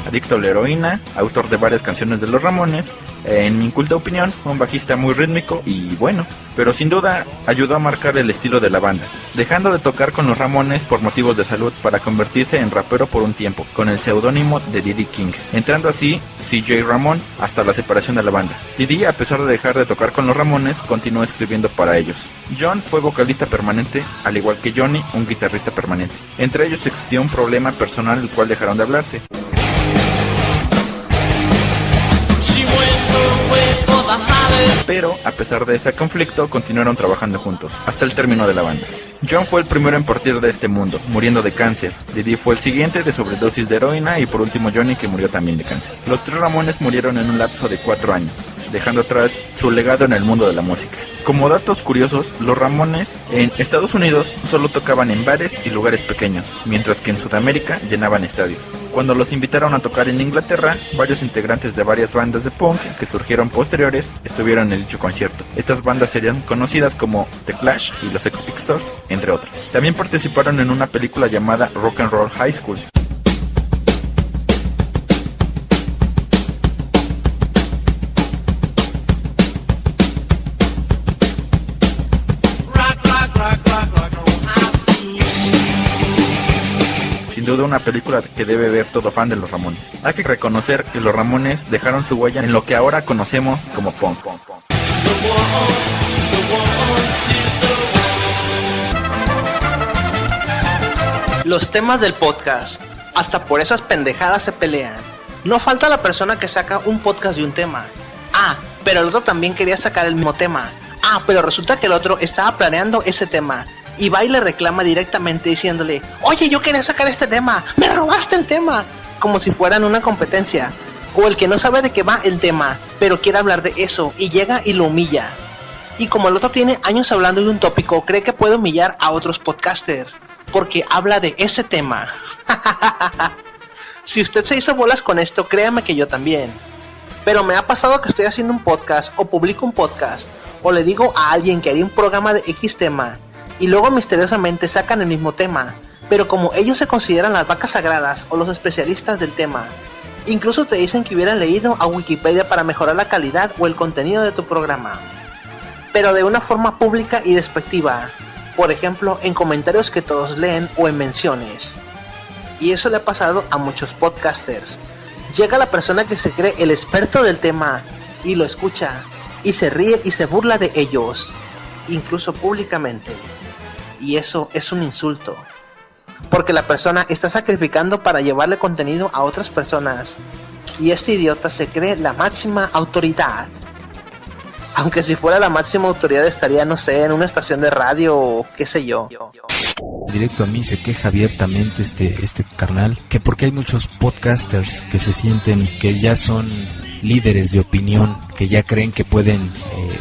Adicto a la heroína, autor de varias canciones de los Ramones, en mi inculta opinión, un bajista muy rítmico y bueno, pero sin duda ayudó a marcar el estilo de la banda, dejando de tocar con los Ramones por motivos de salud para convertirse en rapero por un tiempo, con el seudónimo de Diddy King, entrando así CJ Ramone hasta la separación de la banda. Diddy, a pesar de dejar de tocar con los Ramones, continuó escribiendo para ellos. John fue vocalista permanente, al igual que Johnny, un guitarrista permanente. Entre ellos existió un problema personal el cual dejaron de hablarse. Pero, a pesar de ese conflicto, continuaron trabajando juntos, hasta el término de la banda. John fue el primero en partir de este mundo, muriendo de cáncer. Diddy fue el siguiente de sobredosis de heroína y por último Johnny, que murió también de cáncer. Los 3 Ramones murieron en un lapso de 4 años, dejando atrás su legado en el mundo de la música. Como datos curiosos, los Ramones en Estados Unidos solo tocaban en bares y lugares pequeños, mientras que en Sudamérica llenaban estadios. Cuando los invitaron a tocar en Inglaterra, varios integrantes de varias bandas de punk que surgieron posteriores estuvieron en dicho concierto. Estas bandas serían conocidas como The Clash y los Sex Pistols, entre otros. También participaron en una película llamada Rock and Roll High School. Sin duda una película que debe ver todo fan de los Ramones. Hay que reconocer que los Ramones dejaron su huella en lo que ahora conocemos como punk. Los temas del podcast, hasta por esas pendejadas se pelean. No falta la persona que saca un podcast de un tema. Ah, pero el otro también quería sacar el mismo tema. Ah, pero resulta que el otro estaba planeando ese tema. Y va y le reclama directamente diciéndole: oye, yo quería sacar este tema, me robaste el tema. Como si fueran una competencia. O el que no sabe de qué va el tema, pero quiere hablar de eso y llega y lo humilla. Y como el otro tiene años hablando de un tópico, cree que puede humillar a otros podcasters porque habla de ese tema. Si usted se hizo bolas con esto, créame que yo también. Pero me ha pasado que estoy haciendo un podcast o publico un podcast o le digo a alguien que haría un programa de X tema y luego misteriosamente sacan el mismo tema, pero como ellos se consideran las vacas sagradas o los especialistas del tema, incluso te dicen que hubieran leído a Wikipedia para mejorar la calidad o el contenido de tu programa, pero de una forma pública y despectiva, por ejemplo en comentarios que todos leen o en menciones. Y eso le ha pasado a muchos podcasters. Llega la persona que se cree el experto del tema y lo escucha y se ríe y se burla de ellos, incluso públicamente. Y eso es un insulto, porque la persona está sacrificando para llevarle contenido a otras personas y este idiota se cree la máxima autoridad. Aunque si fuera la máxima autoridad estaría, no sé, en una estación de radio o qué sé yo. Directo a mí se queja abiertamente este carnal, que porque hay muchos podcasters que se sienten que ya son líderes de opinión, que ya creen que pueden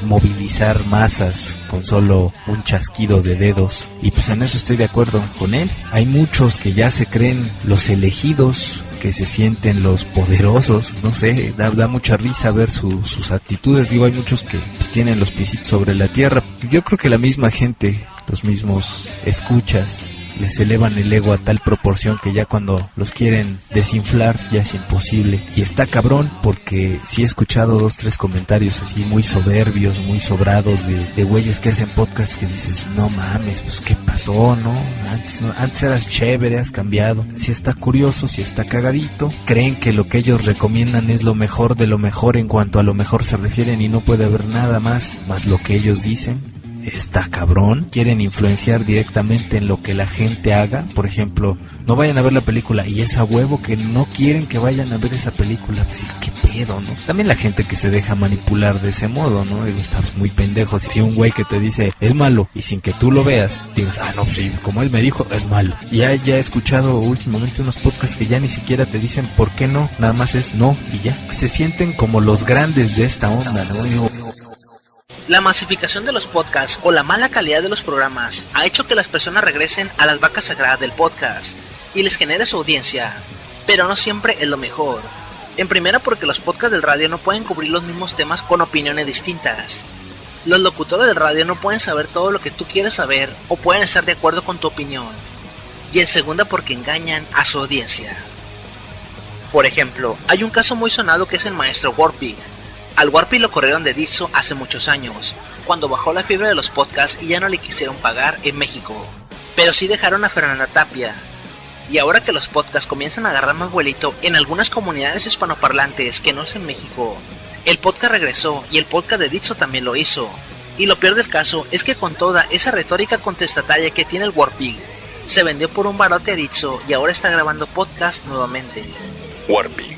movilizar masas con solo un chasquido de dedos, y pues en eso estoy de acuerdo con él. Hay muchos que ya se creen los elegidos, que se sienten los poderosos, no sé, da mucha risa ver sus actitudes. Digo, hay muchos que pues, tienen los piecitos sobre la tierra. Yo creo que la misma gente, los mismos escuchas, les elevan el ego a tal proporción que ya cuando los quieren desinflar ya es imposible. Y está cabrón porque sí he escuchado 2-3 comentarios así muy soberbios, muy sobrados de güeyes que hacen podcast que dices, no mames, pues qué pasó, ¿no? Antes eras chévere, has cambiado. Si está curioso, si está cagadito, creen que lo que ellos recomiendan es lo mejor de lo mejor en cuanto a lo mejor se refieren y no puede haber nada más lo que ellos dicen. está cabrón. Quieren influenciar directamente en lo que la gente haga. Por ejemplo, no vayan a ver la película y es a huevo que no quieren que vayan a ver esa película. Pues, qué pedo, ¿no? También la gente que se deja manipular de ese modo, ¿no? Está muy pendejo. Si un güey que te dice es malo y sin que tú lo veas, digas, no, pues sí, como él me dijo, es malo. Ya he escuchado últimamente unos podcasts que ya ni siquiera te dicen por qué no, nada más es no y ya. Se sienten como los grandes de esta onda, ¿no? La masificación de los podcasts o la mala calidad de los programas ha hecho que las personas regresen a las vacas sagradas del podcast y les genere su audiencia, pero no siempre es lo mejor. En primera, porque los podcasts del radio no pueden cubrir los mismos temas con opiniones distintas. Los locutores del radio no pueden saber todo lo que tú quieres saber o pueden estar de acuerdo con tu opinión. Y en segunda, porque engañan a su audiencia. Por ejemplo, hay un caso muy sonado que es el maestro Warpig. Al Warpig lo corrieron de Dixo hace muchos años, cuando bajó la fiebre de los podcasts y ya no le quisieron pagar en México. Pero sí dejaron a Fernanda Tapia. Y ahora que los podcasts comienzan a agarrar más vuelito en algunas comunidades hispanoparlantes que no es en México, el podcast regresó y el podcast de Dixo también lo hizo. Y lo peor del caso es que con toda esa retórica contestataria que tiene el Warpig, se vendió por un barote a Dixo y ahora está grabando podcast nuevamente. Warpig,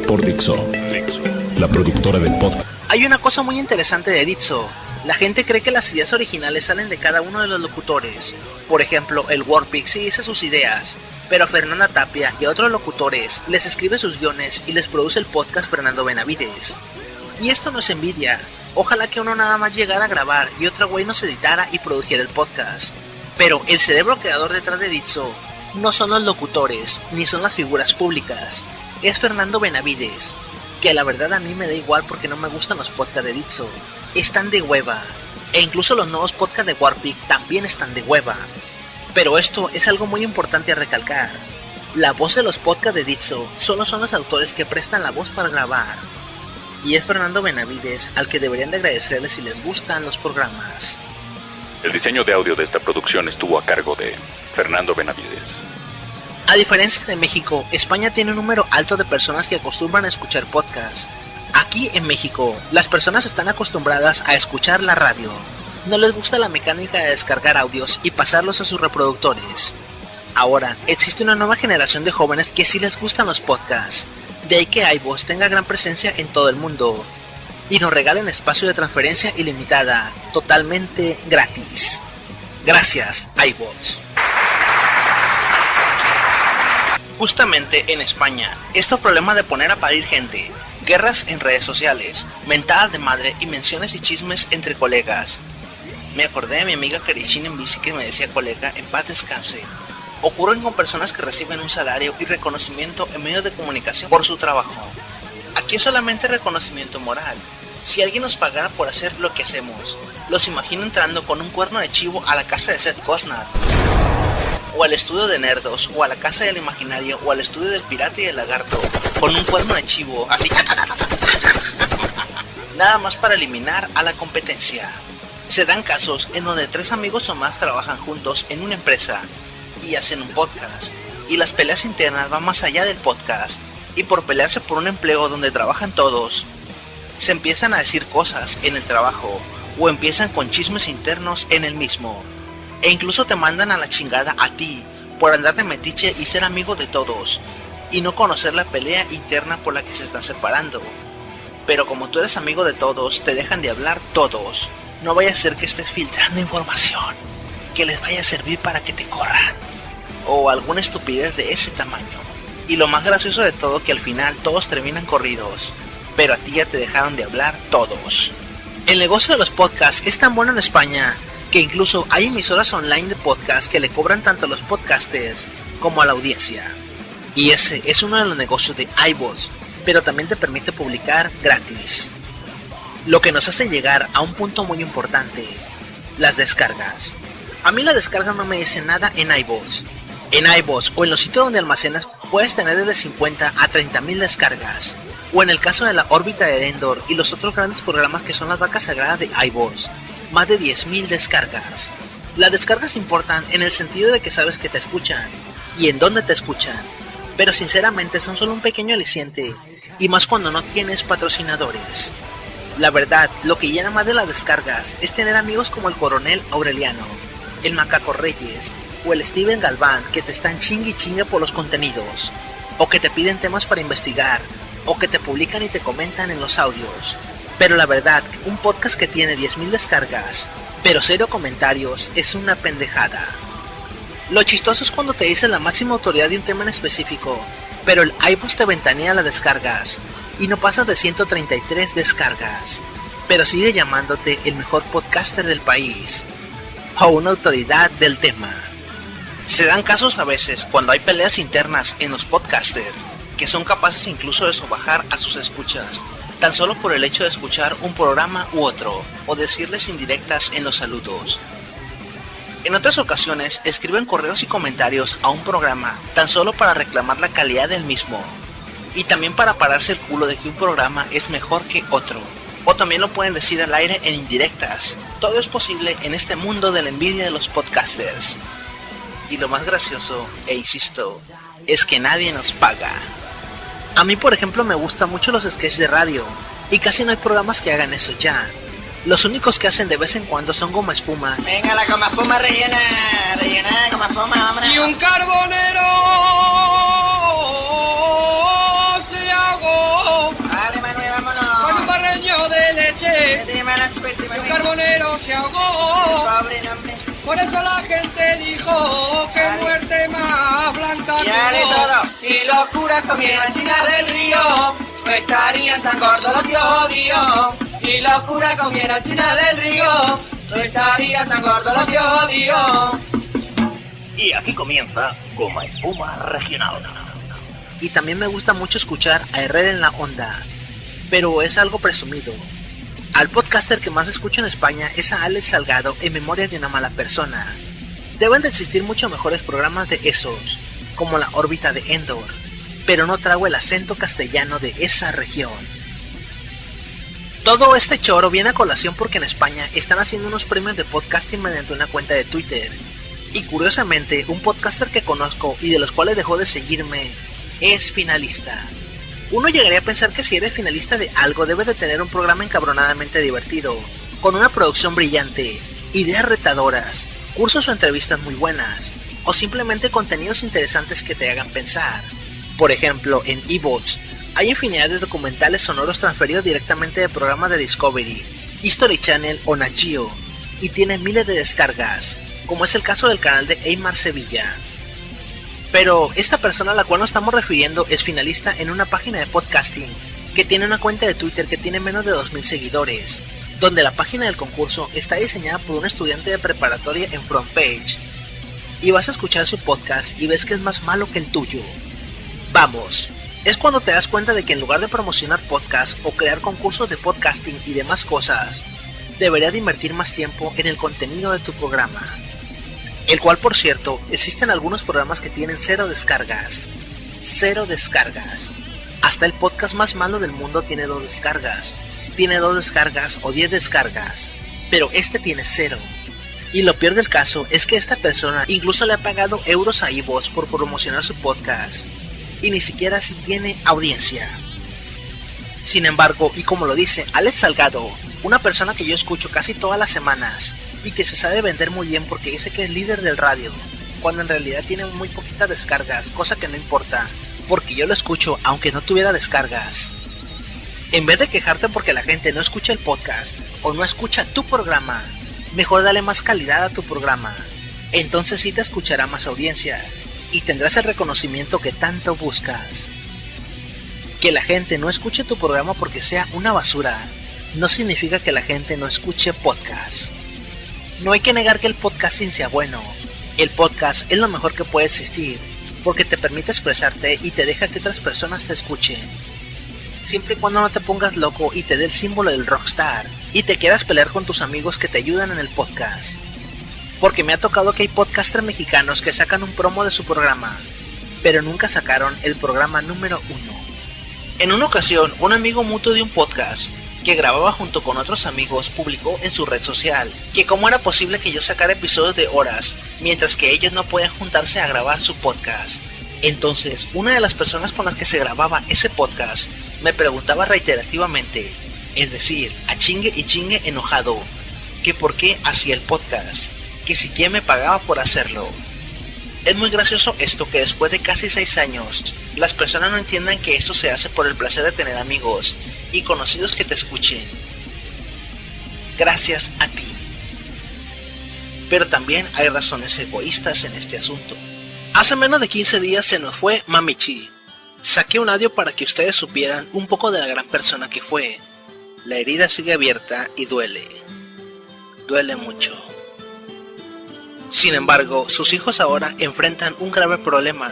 por Dixo, la productora del podcast. Hay una cosa muy interesante de Dixo. La gente cree que las ideas originales salen de cada uno de los locutores. Por ejemplo, el Warpig sí dice sus ideas, pero a Fernanda Tapia y a otros locutores les escribe sus guiones y les produce el podcast Fernando Benavides. Y esto no es envidia. Ojalá que uno nada más llegara a grabar y otro güey nos editara y produjera el podcast. Pero el cerebro creador detrás de Dixo no son los locutores, ni son las figuras públicas. Es Fernando Benavides, que la verdad a mí me da igual porque no me gustan los podcasts de Dixo. Están de hueva. E incluso los nuevos podcasts de Warpig también están de hueva. Pero esto es algo muy importante a recalcar. La voz de los podcasts de Dixo solo son los autores que prestan la voz para grabar. Y es Fernando Benavides al que deberían de agradecerle si les gustan los programas. El diseño de audio de esta producción estuvo a cargo de Fernando Benavides. A diferencia de México, España tiene un número alto de personas que acostumbran a escuchar podcasts. Aquí en México, las personas están acostumbradas a escuchar la radio. No les gusta la mecánica de descargar audios y pasarlos a sus reproductores. Ahora, existe una nueva generación de jóvenes que sí les gustan los podcasts. De ahí que iVoox tenga gran presencia en todo el mundo y nos regalen espacio de transferencia ilimitada, totalmente gratis. Gracias, iVoox. Justamente en España, estos problemas de poner a parir gente, guerras en redes sociales, mentadas de madre y menciones y chismes entre colegas. Me acordé de mi amiga Karishina en bici que me decía: colega, en paz descanse. Ocurren con personas que reciben un salario y reconocimiento en medios de comunicación por su trabajo. Aquí es solamente reconocimiento moral. Si alguien nos pagara por hacer lo que hacemos, los imagino entrando con un cuerno de chivo a la casa de Seth Cosnar, o al estudio de Nerdos, o a la casa del imaginario, o al estudio del pirata y el lagarto, con un cuerno de chivo, así, nada más para eliminar a la competencia. Se dan casos en donde 3 amigos o más trabajan juntos en una empresa y hacen un podcast, y las peleas internas van más allá del podcast, y por pelearse por un empleo donde trabajan todos, se empiezan a decir cosas en el trabajo, o empiezan con chismes internos en el mismo, e incluso te mandan a la chingada a ti, por andar de metiche y ser amigo de todos, y no conocer la pelea interna por la que se están separando. Pero como tú eres amigo de todos, te dejan de hablar todos. No vaya a ser que estés filtrando información que les vaya a servir para que te corran, o alguna estupidez de ese tamaño. Y lo más gracioso de todo, que al final todos terminan corridos, pero a ti ya te dejaron de hablar todos. El negocio de los podcasts es tan bueno en España que incluso hay emisoras online de podcasts que le cobran tanto a los podcasters como a la audiencia. Y ese es uno de los negocios de iVoox, pero también te permite publicar gratis. Lo que nos hace llegar a un punto muy importante: las descargas. A mí la descarga no me dice nada en iVoox. En iVoox o en los sitios donde almacenas puedes tener desde 50 a 30.000 descargas. O en el caso de la órbita de Endor y los otros grandes programas que son las vacas sagradas de iVoox, más de 10.000 descargas. Las descargas importan en el sentido de que sabes que te escuchan y en dónde te escuchan, pero sinceramente son solo un pequeño aliciente, y más cuando no tienes patrocinadores. La verdad, lo que llena más de las descargas es tener amigos como el Coronel Aureliano, el Macaco Reyes o el Steven Galván, que te están chingue y chingue por los contenidos, o que te piden temas para investigar, o que te publican y te comentan en los audios. Pero la verdad, un podcast que tiene 10,000 descargas, pero 0 comentarios, es una pendejada. Lo chistoso es cuando te dicen la máxima autoridad de un tema en específico, pero el iVoox te ventanea las descargas, y no pasas de 133 descargas, pero sigue llamándote el mejor podcaster del país, o una autoridad del tema. Se dan casos a veces cuando hay peleas internas en los podcasters, que son capaces incluso de sobajar a sus escuchas, tan solo por el hecho de escuchar un programa u otro, o decirles indirectas en los saludos. En otras ocasiones escriben correos y comentarios a un programa tan solo para reclamar la calidad del mismo, y también para pararse el culo de que un programa es mejor que otro, o también lo pueden decir al aire en indirectas. Todo es posible en este mundo de la envidia de los podcasters. Y lo más gracioso, e insisto, es que nadie nos paga. A mí, por ejemplo, me gustan mucho los sketches de radio, y casi no hay programas que hagan eso ya. Los únicos que hacen de vez en cuando son Goma Espuma. Venga, la Goma Espuma rellena, Goma Espuma, vámonos. Y un carbonero se ahogó. Vale, Manuel, vámonos. Con un barreño de leche. Y un carbonero se ahogó. Pobre nombre. Por eso la gente dijo que muerte más blanca. Ya de todo. Si los curas comieran china del río, no estarían tan gordos los que odio. Si los curas comieran china del río, no estarían tan gordos los que odio. Y aquí comienza Goma Espuma Regional. Y también me gusta mucho escuchar a Herrera en la Onda, pero es algo presumido. Al podcaster que más escucho en España es a Alex Salgado en Memoria de una mala persona. Deben de existir muchos mejores programas de esos, como La órbita de Endor, pero no trago el acento castellano de esa región. Todo este choro viene a colación porque en España están haciendo unos premios de podcasting mediante una cuenta de Twitter. Y curiosamente, un podcaster que conozco y de los cuales dejó de seguirme es finalista. Uno llegaría a pensar que si eres finalista de algo debes de tener un programa encabronadamente divertido, con una producción brillante, ideas retadoras, cursos o entrevistas muy buenas, o simplemente contenidos interesantes que te hagan pensar. Por ejemplo, en iVoox hay infinidad de documentales sonoros transferidos directamente de programas de Discovery, History Channel o Nat Geo, y tienen miles de descargas, como es el caso del canal de Eymar Sevilla. Pero esta persona a la cual nos estamos refiriendo es finalista en una página de podcasting que tiene una cuenta de Twitter que tiene menos de 2,000 seguidores, donde la página del concurso está diseñada por un estudiante de preparatoria en FrontPage. Y vas a escuchar su podcast y ves que es más malo que el tuyo. Vamos, es cuando te das cuenta de que en lugar de promocionar podcasts o crear concursos de podcasting y demás cosas, deberías de invertir más tiempo en el contenido de tu programa. El cual, por cierto, existen algunos programas que tienen 0 descargas. 0 descargas. Hasta el podcast más malo del mundo tiene 2 descargas. Tiene 2 descargas o 10 descargas. Pero este tiene 0. Y lo peor del caso es que esta persona incluso le ha pagado euros a iVoox por promocionar su podcast. Y ni siquiera así tiene audiencia. Sin embargo, y como lo dice Alex Salgado, una persona que yo escucho casi todas las semanas, y que se sabe vender muy bien porque dice que es líder del radio, cuando en realidad tiene muy poquitas descargas, cosa que no importa, porque yo lo escucho aunque no tuviera descargas. En vez de quejarte porque la gente no escucha el podcast o no escucha tu programa, mejor dale más calidad a tu programa. Entonces sí te escuchará más audiencia y tendrás el reconocimiento que tanto buscas. Que la gente no escuche tu programa porque sea una basura no significa que la gente no escuche podcast. No hay que negar que el podcasting sea bueno. El podcast es lo mejor que puede existir, porque te permite expresarte y te deja que otras personas te escuchen. Siempre y cuando no te pongas loco y te dé el símbolo del rockstar, y te quieras pelear con tus amigos que te ayudan en el podcast. Porque me ha tocado que hay podcasters mexicanos que sacan un promo de su programa, pero nunca sacaron el programa número 1. En una ocasión, un amigo mutuo de un podcast que grababa junto con otros amigos publicó en su red social que cómo era posible que yo sacara episodios de horas mientras que ellos no podían juntarse a grabar su podcast. Entonces una de las personas con las que se grababa ese podcast me preguntaba reiterativamente es decir, a chingue y chingue enojado, que por qué hacía el podcast, que si quién me pagaba por hacerlo. Es muy gracioso esto, que después de casi 6 años, las personas no entiendan que esto se hace por el placer de tener amigos y conocidos que te escuchen. Gracias a ti. Pero también hay razones egoístas en este asunto. Hace menos de 15 días se nos fue Mamichi. Saqué un audio para que ustedes supieran un poco de la gran persona que fue. La herida sigue abierta y duele. Duele mucho. Sin embargo, sus hijos ahora enfrentan un grave problema.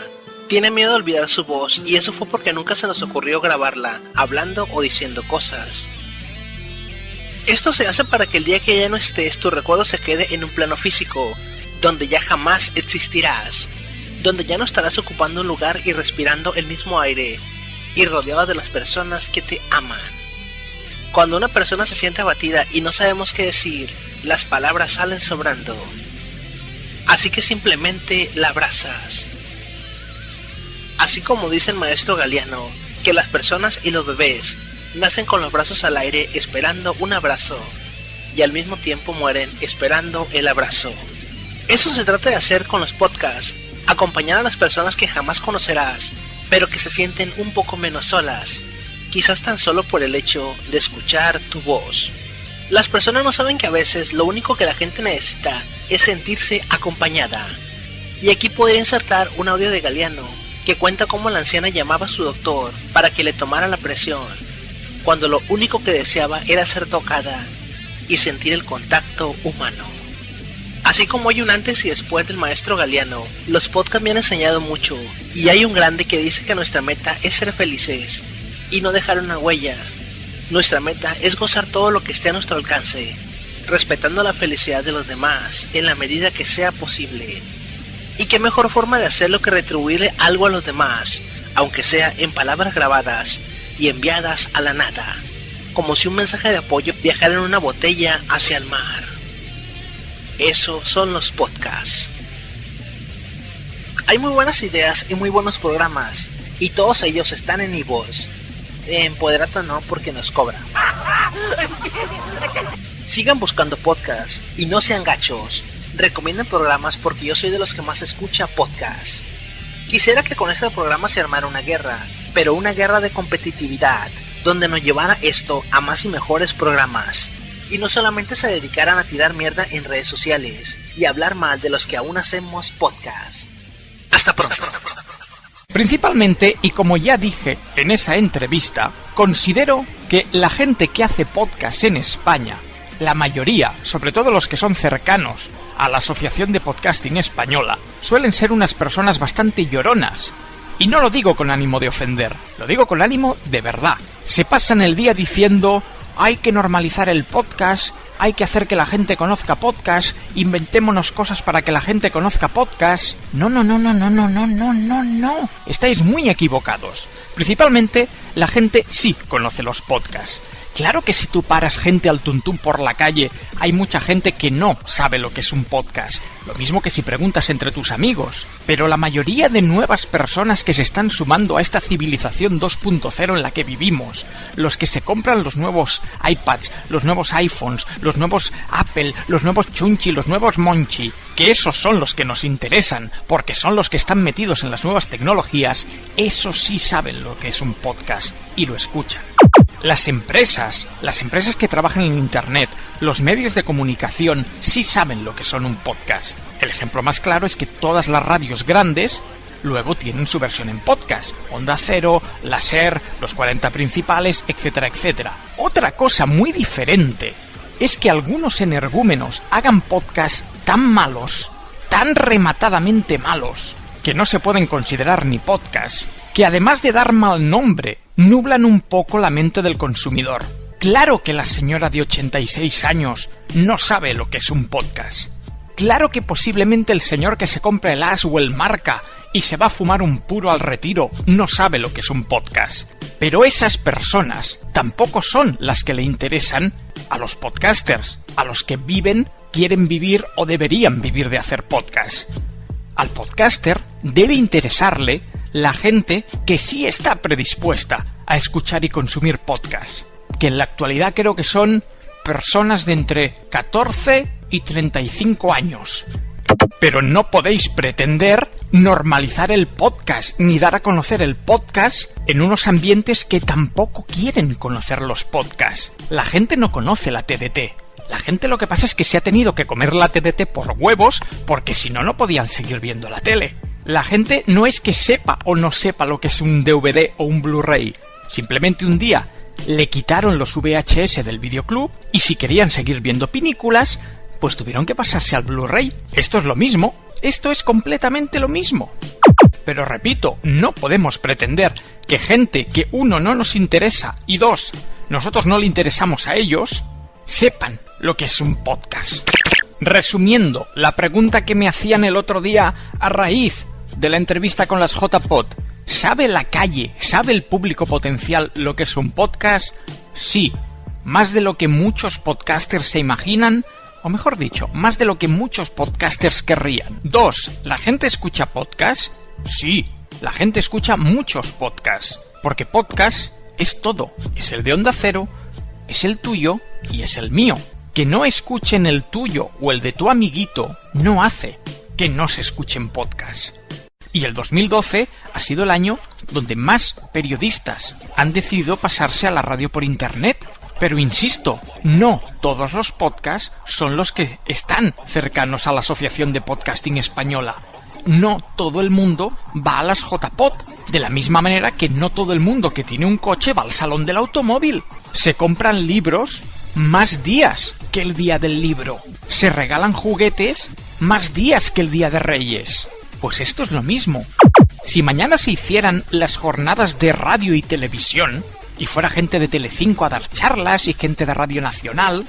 Tienen miedo de olvidar su voz, y eso fue porque nunca se nos ocurrió grabarla, hablando o diciendo cosas. Esto se hace para que el día que ya no estés, tu recuerdo se quede en un plano físico, donde ya jamás existirás, donde ya no estarás ocupando un lugar y respirando el mismo aire, y rodeado de las personas que te aman. Cuando una persona se siente abatida y no sabemos qué decir, las palabras salen sobrando. Así que simplemente la abrazas. Así como dice el maestro Galeano, que las personas y los bebés nacen con los brazos al aire esperando un abrazo, y al mismo tiempo mueren esperando el abrazo. Eso se trata de hacer con los podcasts, acompañar a las personas que jamás conocerás, pero que se sienten un poco menos solas, quizás tan solo por el hecho de escuchar tu voz. Las personas no saben que a veces lo único que la gente necesita es sentirse acompañada. Y aquí podría insertar un audio de Galeano, que cuenta cómo la anciana llamaba a su doctor para que le tomara la presión, cuando lo único que deseaba era ser tocada y sentir el contacto humano. Así como hay un antes y después del maestro Galeano, los podcasts me han enseñado mucho, y hay un grande que dice que nuestra meta es ser felices y no dejar una huella. Nuestra meta es gozar todo lo que esté a nuestro alcance, respetando la felicidad de los demás en la medida que sea posible. Y qué mejor forma de hacerlo que retribuirle algo a los demás, aunque sea en palabras grabadas y enviadas a la nada, como si un mensaje de apoyo viajara en una botella hacia el mar. Eso son los podcasts. Hay muy buenas ideas y muy buenos programas, y todos ellos están en iVoox. En Poderato no, porque nos cobra. Sigan buscando podcasts y no sean gachos. Recomienden programas porque yo soy de los que más escucha podcasts. Quisiera que con este programa se armara una guerra, pero una guerra de competitividad, donde nos llevara esto a más y mejores programas. Y no solamente se dedicaran a tirar mierda en redes sociales y hablar mal de los que aún hacemos podcasts. Hasta pronto. Principalmente, y como ya dije en esa entrevista, considero que la gente que hace podcast en España, la mayoría, sobre todo los que son cercanos a la Asociación de Podcasting Española, suelen ser unas personas bastante lloronas. Y no lo digo con ánimo de ofender, lo digo con ánimo de verdad. Se pasan el día diciendo: hay que normalizar el podcast, hay que hacer que la gente conozca podcast, inventémonos cosas para que la gente conozca podcast. No. Estáis muy equivocados. Principalmente, la gente sí conoce los podcasts. Claro que si tú paras gente al tuntún por la calle, hay mucha gente que no sabe lo que es un podcast. Lo mismo que si preguntas entre tus amigos. Pero la mayoría de nuevas personas que se están sumando a esta civilización 2.0 en la que vivimos, los que se compran los nuevos iPads, los nuevos iPhones, los nuevos Apple, los nuevos Chunchi, los nuevos Monchi, que esos son los que nos interesan, porque son los que están metidos en las nuevas tecnologías, esos sí saben lo que es un podcast y lo escuchan. Las empresas que trabajan en Internet, los medios de comunicación, sí saben lo que son un podcast. El ejemplo más claro es que todas las radios grandes luego tienen su versión en podcast. Onda Cero, La SER, los 40 principales, etcétera, etcétera. Otra cosa muy diferente es que algunos energúmenos hagan podcasts tan malos, tan rematadamente malos, que no se pueden considerar ni podcasts, que además de dar mal nombre, nublan un poco la mente del consumidor. Claro que la señora de 86 años no sabe lo que es un podcast. Claro que posiblemente el señor que se compra el As o el Marca y se va a fumar un puro al retiro no sabe lo que es un podcast. Pero esas personas tampoco son las que le interesan a los podcasters, a los que viven, quieren vivir o deberían vivir de hacer podcast. Al podcaster debe interesarle la gente que sí está predispuesta a escuchar y consumir podcast. que en la actualidad creo que son personas de entre 14 y 35 años. Pero no podéis pretender normalizar el podcast ni dar a conocer el podcast en unos ambientes que tampoco quieren conocer los podcasts. La gente no conoce la TDT. La gente lo que pasa es que se ha tenido que comer la TDT por huevos porque si no, no podían seguir viendo la tele. La gente no es que sepa o no sepa lo que es un DVD o un Blu-ray. Simplemente un día le quitaron los VHS del videoclub y si querían seguir viendo películas, pues tuvieron que pasarse al Blu-ray. Esto es lo mismo. Esto es completamente lo mismo. Pero repito, no podemos pretender que gente que uno no nos interesa y dos, nosotros no le interesamos a ellos, sepan lo que es un podcast. Resumiendo, la pregunta que me hacían el otro día a raíz de la entrevista con las JPod, ¿sabe la calle, sabe el público potencial lo que es un podcast? Sí, más de lo que muchos podcasters se imaginan, o mejor dicho, más de lo que muchos podcasters querrían. 2. ¿La gente escucha podcasts? Sí, la gente escucha muchos podcasts, porque podcast es todo, es el de Onda Cero, es el tuyo y es el mío. Que no escuchen el tuyo o el de tu amiguito no hace que no se escuchen podcasts. Y el 2012 ha sido el año donde más periodistas han decidido pasarse a la radio por internet. Pero insisto, no todos los podcasts son los que están cercanos a la Asociación de Podcasting Española. No todo el mundo va a las JPod, de la misma manera que no todo el mundo que tiene un coche va al salón del automóvil. Se compran libros más días que el día del libro. Se regalan juguetes más días que el Día de Reyes. Pues esto es lo mismo. Si mañana se hicieran las jornadas de radio y televisión, y fuera gente de Telecinco a dar charlas y gente de Radio Nacional,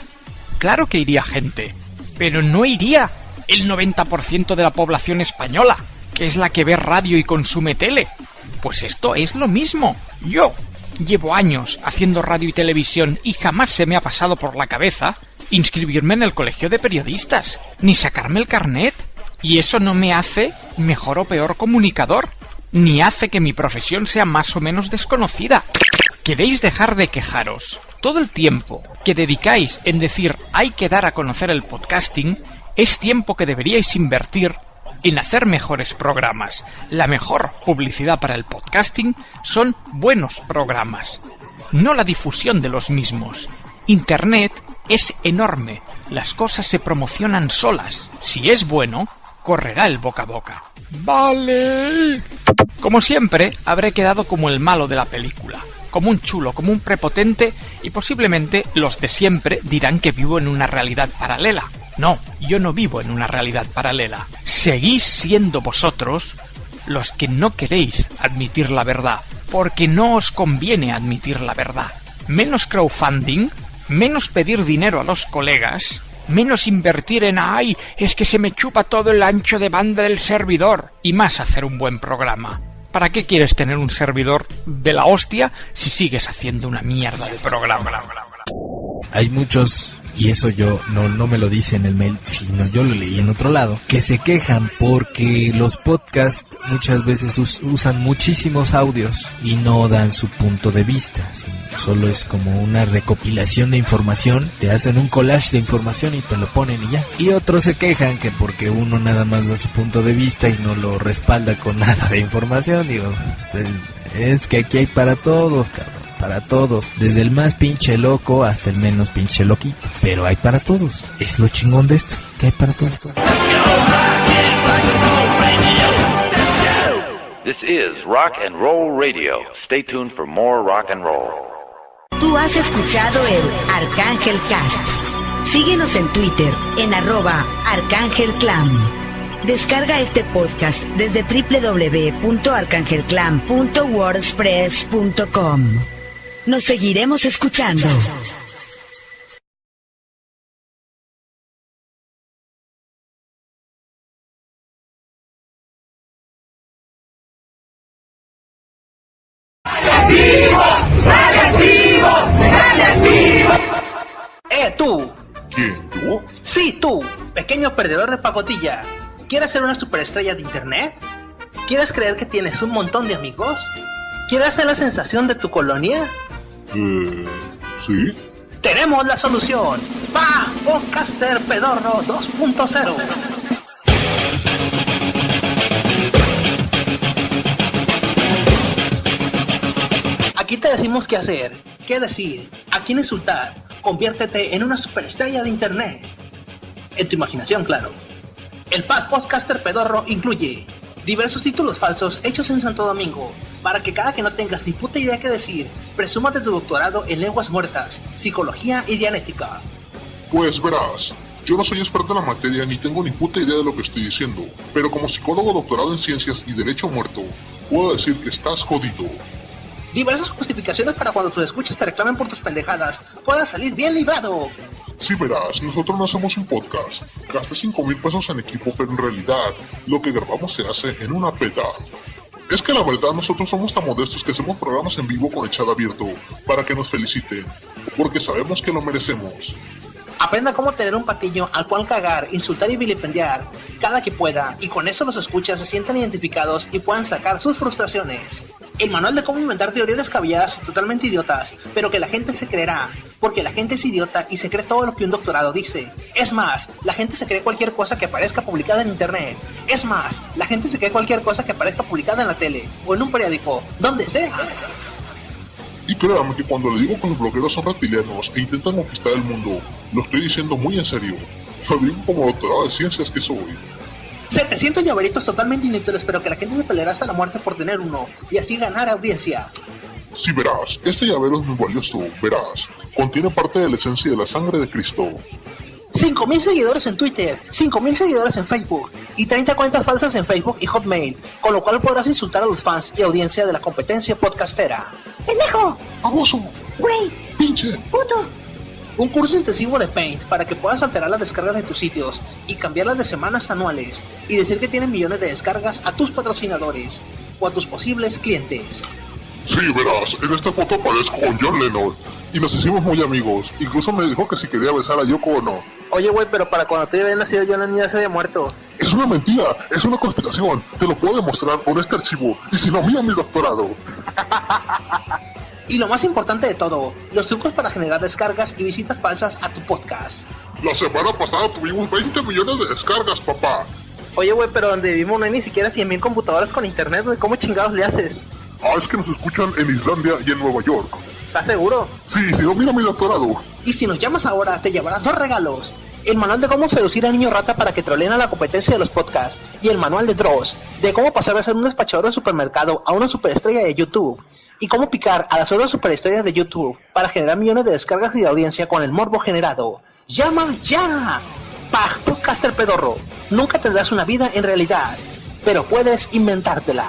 claro que iría gente, pero no iría el 90% de la población española, que es la que ve radio y consume tele. Pues esto es lo mismo. Yo llevo años haciendo radio y televisión y jamás se me ha pasado por la cabeza inscribirme en el colegio de periodistas, ni sacarme el carnet. Y eso no me hace mejor o peor comunicador, ni hace que mi profesión sea más o menos desconocida. ¿Queréis dejar de quejaros? Todo el tiempo que dedicáis en decir hay que dar a conocer el podcasting es tiempo que deberíais invertir en hacer mejores programas. La mejor publicidad para el podcasting son buenos programas, no la difusión de los mismos. Internet es enorme, las cosas se promocionan solas. Si es bueno, correrá el boca a boca. ¡Vale! Como siempre, habré quedado como el malo de la película, como un chulo, como un prepotente, y posiblemente los de siempre dirán que vivo en una realidad paralela. No, yo no vivo en una realidad paralela. Seguís siendo vosotros los que no queréis admitir la verdad, porque no os conviene admitir la verdad. Menos crowdfunding, menos pedir dinero a los colegas, menos invertir en ¡ay! Es que se me chupa todo el ancho de banda del servidor, y más hacer un buen programa. ¿Para qué quieres tener un servidor de la hostia si sigues haciendo una mierda de programa? Hay muchos, y eso yo no me lo dice en el mail, sino yo lo leí en otro lado, que se quejan porque los podcasts muchas veces usan muchísimos audios y no dan su punto de vista, solo es como una recopilación de información, te hacen un collage de información y te lo ponen y ya. Y otros se quejan que porque uno nada más da su punto de vista y no lo respalda con nada de información, digo, es que aquí hay para todos, cabrón. Para todos, desde el más pinche loco hasta el menos pinche loquito, pero hay para todos. Es lo chingón de esto, que hay para todos. This is Rock and Roll Radio. Stay tuned for more rock and roll. Tú has escuchado el Arcángel Cast. Síguenos en Twitter en @ArcángelClam. Descarga este podcast desde www.arcangelclam.wordpress.com. Nos seguiremos escuchando. ¡Tú! ¿Quién, yo? Sí, tú, pequeño perdedor de pacotilla. ¿Quieres ser una superestrella de internet? ¿Quieres creer que tienes un montón de amigos? ¿Quieres ser la sensación de tu colonia? ¿Sí? Tenemos la solución. ¡Pa! Podcaster Pedorro 2.0. Aquí te decimos qué hacer, qué decir, a quién insultar. Conviértete en una superestrella de internet. En tu imaginación, claro. El Podcaster Pedorro incluye diversos títulos falsos hechos en Santo Domingo, para que cada que no tengas ni puta idea qué decir, presúmate tu doctorado en lenguas muertas, psicología y dianética. Pues verás, yo no soy experto en la materia ni tengo ni puta idea de lo que estoy diciendo, pero como psicólogo doctorado en ciencias y derecho muerto, puedo decir que estás jodido. Diversas justificaciones para cuando tus escuchas te reclamen por tus pendejadas, puedas salir bien librado. Sí, verás, nosotros no hacemos un podcast. Gasté 5,000 pesos en equipo, pero en realidad lo que grabamos se hace en una peta. Es que la verdad nosotros somos tan modestos que hacemos programas en vivo con el chat abierto para que nos feliciten, porque sabemos que lo merecemos. Aprenda cómo tener un patiño al cual cagar, insultar y vilipendiar cada que pueda, y con eso los escuchas se sientan identificados y puedan sacar sus frustraciones. El manual de cómo inventar teorías descabelladas y totalmente idiotas, pero que la gente se creerá, porque la gente es idiota y se cree todo lo que un doctorado dice. Es más, la gente se cree cualquier cosa que aparezca publicada en internet. Es más, la gente se cree cualquier cosa que aparezca publicada en la tele, o en un periódico, donde sea. Y créame que cuando le digo que los blogueros son reptilianos e intentan conquistar el mundo, lo estoy diciendo muy en serio. Lo digo como doctorado de ciencias que soy. 700 llaveritos totalmente inútiles, pero que la gente se peleará hasta la muerte por tener uno, y así ganar audiencia. Sí, verás, este llavero es muy valioso, verás. Contiene parte de la esencia de la sangre de Cristo. 5,000 seguidores en Twitter, 5,000 seguidores en Facebook, y 30 cuentas falsas en Facebook y Hotmail, con lo cual podrás insultar a los fans y audiencia de la competencia podcastera. ¡Pendejo! ¡Baboso! ¡Güey! ¡Pinche! ¡Puto! Un curso intensivo de Paint para que puedas alterar las descargas de tus sitios y cambiarlas de semanas a anuales, y decir que tienen millones de descargas a tus patrocinadores o a tus posibles clientes. Sí, verás, en esta foto aparezco con John Lennon y nos hicimos muy amigos. Incluso me dijo que si quería besar a Yoko o no. Oye, güey, pero para cuando te había nacido John Lennon ya se había muerto. Es una mentira, es una conspiración. Te lo puedo demostrar con este archivo. Y si no, mira mi doctorado. Y lo más importante de todo, los trucos para generar descargas y visitas falsas a tu podcast. La semana pasada tuvimos 20 millones de descargas, papá. Oye, güey, pero donde vivimos no hay ni siquiera 100,000 computadoras con internet, güey. ¿Cómo chingados le haces? Ah, es que nos escuchan en Islandia y en Nueva York. ¿Estás seguro? Sí, si no, mira mi doctorado. Y si nos llamas ahora, te llevarás 2 regalos. El manual de cómo seducir a niño rata para que troleen a la competencia de los podcasts. Y el manual de Dross, de cómo pasar de ser un despachador de supermercado a una superestrella de YouTube. Y cómo picar a las otras superestrellas de YouTube para generar millones de descargas y de audiencia con el morbo generado. ¡Llama ya! Pag Podcaster Pedorro. Nunca tendrás una vida en realidad, pero puedes inventártela.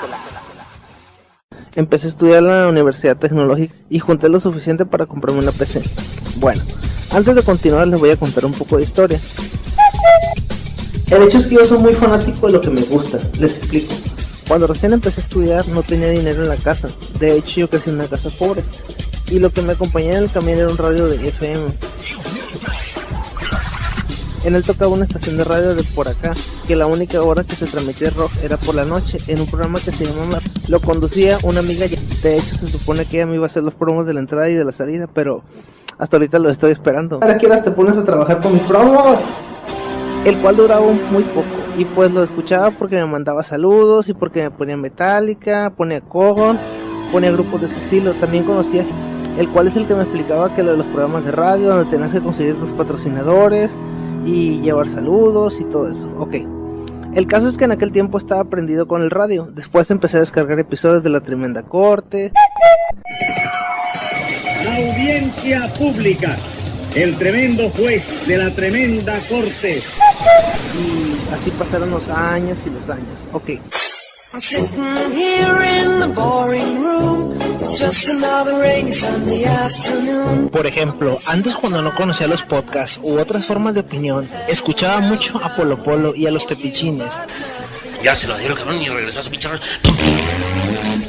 Empecé a estudiar en la Universidad Tecnológica y junté lo suficiente para comprarme una PC. Bueno, antes de continuar les voy a contar un poco de historia. El hecho es que yo soy muy fanático de lo que me gusta, les explico. Cuando recién empecé a estudiar no tenía dinero en la casa, de hecho yo crecí en una casa pobre, y lo que me acompañaba en el camino era un radio de FM. En él tocaba una estación de radio de por acá, que la única hora que se transmitía rock era por la noche, en un programa que se llamaba... Lo conducía una amiga, de hecho se supone que ella me iba a hacer los promos de la entrada y de la salida, pero hasta ahorita lo estoy esperando. ¿Para qué horas te pones a trabajar con mis promos? El cual duraba muy poco, y pues lo escuchaba porque me mandaba saludos, y porque me ponía Metallica, ponía Korn, ponía grupos de ese estilo. También conocía, el cual es el que me explicaba que lo de los programas de radio, donde tenías que conseguir tus patrocinadores y llevar saludos y todo eso. Ok, el caso es que en aquel tiempo estaba prendido con el radio. Después empecé a descargar episodios de La Tremenda Corte. La audiencia pública, el tremendo juez de la Tremenda Corte. Y así pasaron los años y los años. Ok. Por ejemplo, antes cuando no conocía los podcasts u otras formas de opinión, escuchaba mucho a Polo Polo y a los Tepichines. Ya se lo dieron, cabrón, y regresó a su pinche...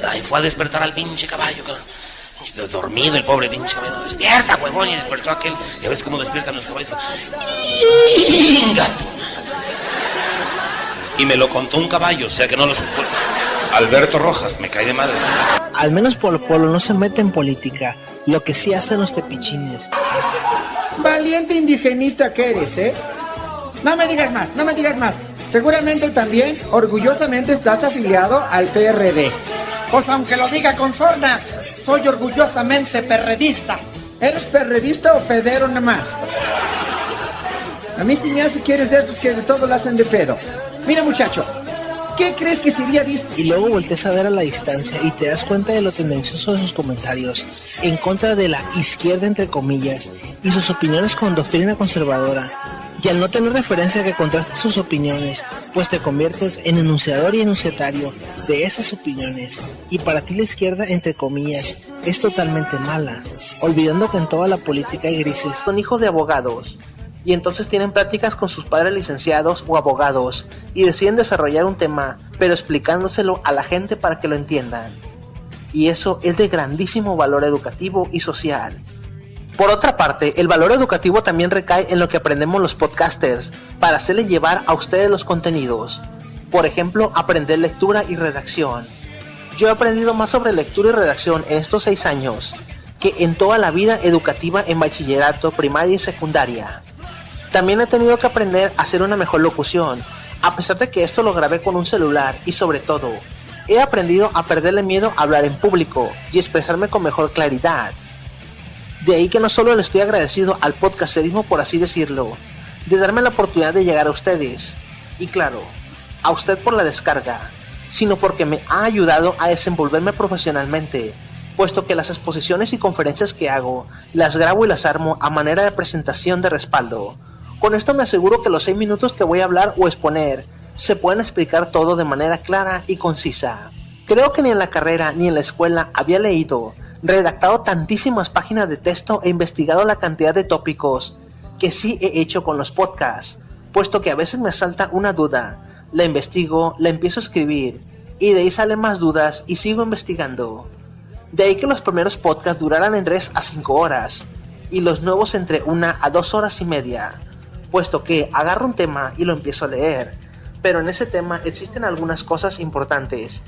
Ahí fue a despertar al pinche caballo, cabrón. Dormido el pobre pinche caballo. Despierta, huevón, y despertó aquel. Ya ves cómo despiertan los caballos. ¡Gato! Y me lo contó un caballo, o sea que no lo supo. Alberto Rojas, me cae de madre. Al menos Polo Polo no se mete en política, lo que sí hacen los tepichines. Valiente indigenista que eres, ¿eh? No me digas más, no me digas más. Seguramente también, orgullosamente, estás afiliado al PRD. Pues aunque lo diga con sorna, soy orgullosamente perredista. ¿Eres perredista o pedero nada más? A mí sí me hace que eres de esos que de todo lo hacen de pedo. Mira, muchacho, ¿qué crees que sería distinto? Y luego volteas a ver a la distancia y te das cuenta de lo tendencioso de sus comentarios en contra de la izquierda, entre comillas, y sus opiniones con doctrina conservadora. Y al no tener referencia que contraste sus opiniones, pues te conviertes en enunciador y enunciatario de esas opiniones. Y para ti la izquierda, entre comillas, es totalmente mala, olvidando que en toda la política hay grises. Son hijos de abogados, y entonces tienen pláticas con sus padres licenciados o abogados, y deciden desarrollar un tema, pero explicándoselo a la gente para que lo entiendan. Y eso es de grandísimo valor educativo y social. Por otra parte, el valor educativo también recae en lo que aprendemos los podcasters para hacerle llevar a ustedes los contenidos. Por ejemplo, aprender lectura y redacción. Yo he aprendido más sobre lectura y redacción en estos 6 años que en toda la vida educativa en bachillerato, primaria y secundaria. También he tenido que aprender a hacer una mejor locución, a pesar de que esto lo grabé con un celular, y sobre todo, he aprendido a perderle miedo a hablar en público y expresarme con mejor claridad. De ahí que no solo le estoy agradecido al podcasterismo, por así decirlo, de darme la oportunidad de llegar a ustedes, y claro, a usted por la descarga, sino porque me ha ayudado a desenvolverme profesionalmente, puesto que las exposiciones y conferencias que hago, las grabo y las armo a manera de presentación de respaldo. Con esto me aseguro que los 6 minutos que voy a hablar o exponer, se pueden explicar todo de manera clara y concisa. Creo que ni en la carrera ni en la escuela había leído, redactado tantísimas páginas de texto e investigado la cantidad de tópicos que sí he hecho con los podcasts, puesto que a veces me salta una duda, la investigo, la empiezo a escribir, y de ahí salen más dudas y sigo investigando. De ahí que los primeros podcasts duraran en 3 a 5 horas, y los nuevos entre 1 a 2 horas y media, puesto que agarro un tema y lo empiezo a leer, pero en ese tema existen algunas cosas importantes,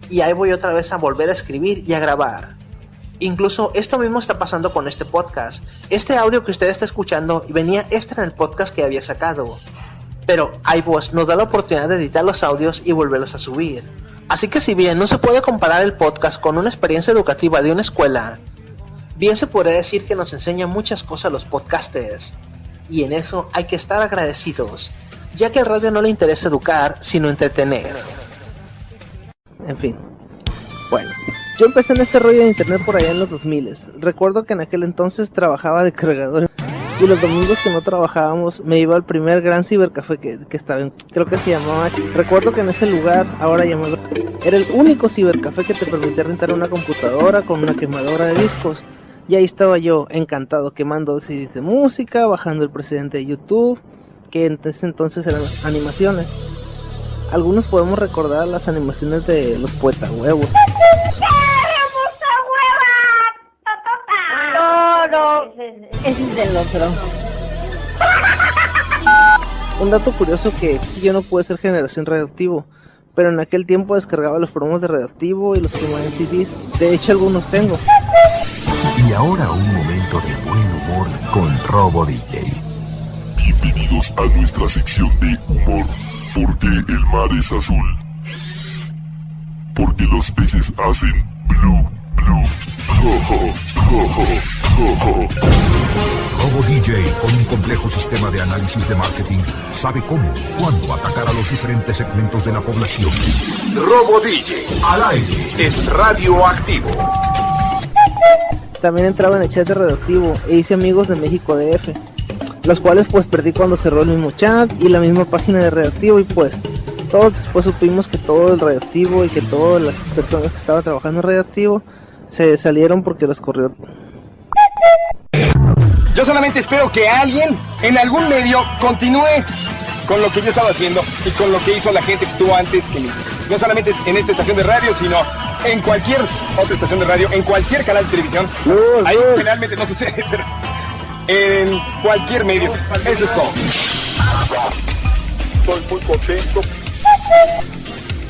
y ahí voy otra vez a volver a escribir y a grabar. Incluso esto mismo está pasando con este podcast. Este audio que usted está escuchando venía en el podcast que había sacado, pero iVoox nos da la oportunidad de editar los audios y volverlos a subir. Así que si bien no se puede comparar el podcast con una experiencia educativa de una escuela, bien se podría decir que nos enseña muchas cosas los podcasters, y en eso hay que estar agradecidos, ya que al radio no le interesa educar, sino entretener. En fin, bueno, yo empecé en este rollo de internet por allá en los 2000. Recuerdo que en aquel entonces trabajaba de cargador, y los domingos que no trabajábamos me iba al primer gran cibercafé que estaba en, creo que se llamaba. Recuerdo que en ese lugar, ahora llamado, era el único cibercafé que te permitía rentar una computadora con una quemadora de discos. Y ahí estaba yo, encantado, quemando CDs de música, bajando el precedente de YouTube, que en ese entonces eran las animaciones. Algunos podemos recordar las animaciones de los Poeta Huevos. No, ese es del otro. Un dato curioso que yo no pude ser generación Radioactivo, pero en aquel tiempo descargaba los promos de Radioactivo y los quemaba en CDs. De hecho, algunos tengo. Y ahora un momento de buen humor con Robo DJ. Bienvenidos a nuestra sección de humor. Porque el mar es azul. Porque los peces hacen blue, blue. Ho, ho, ho, ho, ho. Robo DJ, con un complejo sistema de análisis de marketing, sabe cómo, cuándo atacar a los diferentes segmentos de la población. Robo DJ, al aire, es radioactivo. También entraba en el chat de Radioactivo e hice amigos de México DF, los cuales pues perdí cuando cerró el mismo chat y la misma página de Radioactivo, y pues todos después supimos que todo el Radioactivo y que todas las personas que estaban trabajando en Radioactivo se salieron porque los corrió. Yo solamente espero que alguien en algún medio continúe con lo que yo estaba haciendo y con lo que hizo la gente que estuvo antes que mí. No solamente en esta estación de radio, sino en cualquier otra estación de radio, en cualquier canal de televisión. Ahí generalmente no sucede, pero en cualquier medio. Eso es todo. Estoy muy contento.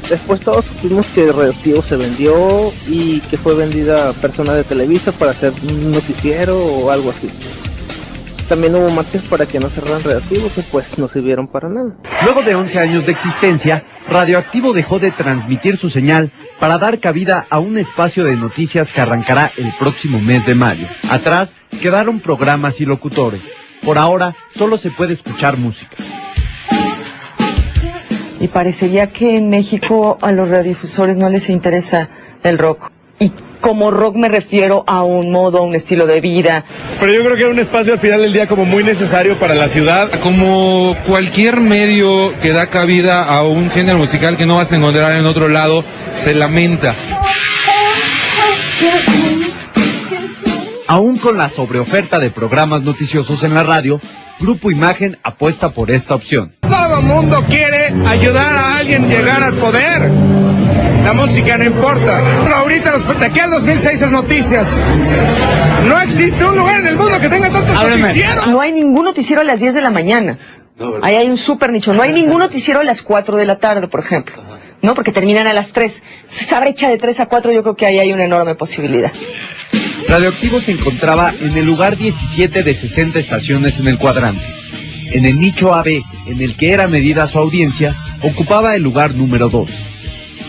Después todos supimos que Radioactivo se vendió y que fue vendida a personas de Televisa para hacer un noticiero o algo así. También hubo marchas para que no cerraran Radioactivo, que pues no sirvieron para nada. Luego de 11 años de existencia, Radioactivo dejó de transmitir su señal para dar cabida a un espacio de noticias que arrancará el próximo mes de mayo. Atrás quedaron programas y locutores. Por ahora solo se puede escuchar música. Y parecería que en México a los radiodifusores no les interesa el rock. Y como rock me refiero a un modo, a un estilo de vida. Pero yo creo que era un espacio al final del día como muy necesario para la ciudad. Como cualquier medio que da cabida a un género musical que no vas a encontrar en otro lado, se lamenta. Aún con la sobreoferta de programas noticiosos en la radio, Grupo Imagen apuesta por esta opción. Todo mundo quiere ayudar a alguien a llegar al poder. La música no importa. Pero ahorita de aquí al 2006 es noticias. No existe un lugar en el mundo que tenga tantos noticieros. No hay ningún noticiero a las 10 de la mañana. Ahí hay un súper nicho. No hay ningún noticiero a las 4 de la tarde, por ejemplo. No, porque terminan a las 3. Esa brecha de 3 a 4 yo creo que ahí hay una enorme posibilidad. Radioactivo se encontraba en el lugar 17 de 60 estaciones en el cuadrante. En el nicho AB, en el que era medida su audiencia, ocupaba el lugar número 2.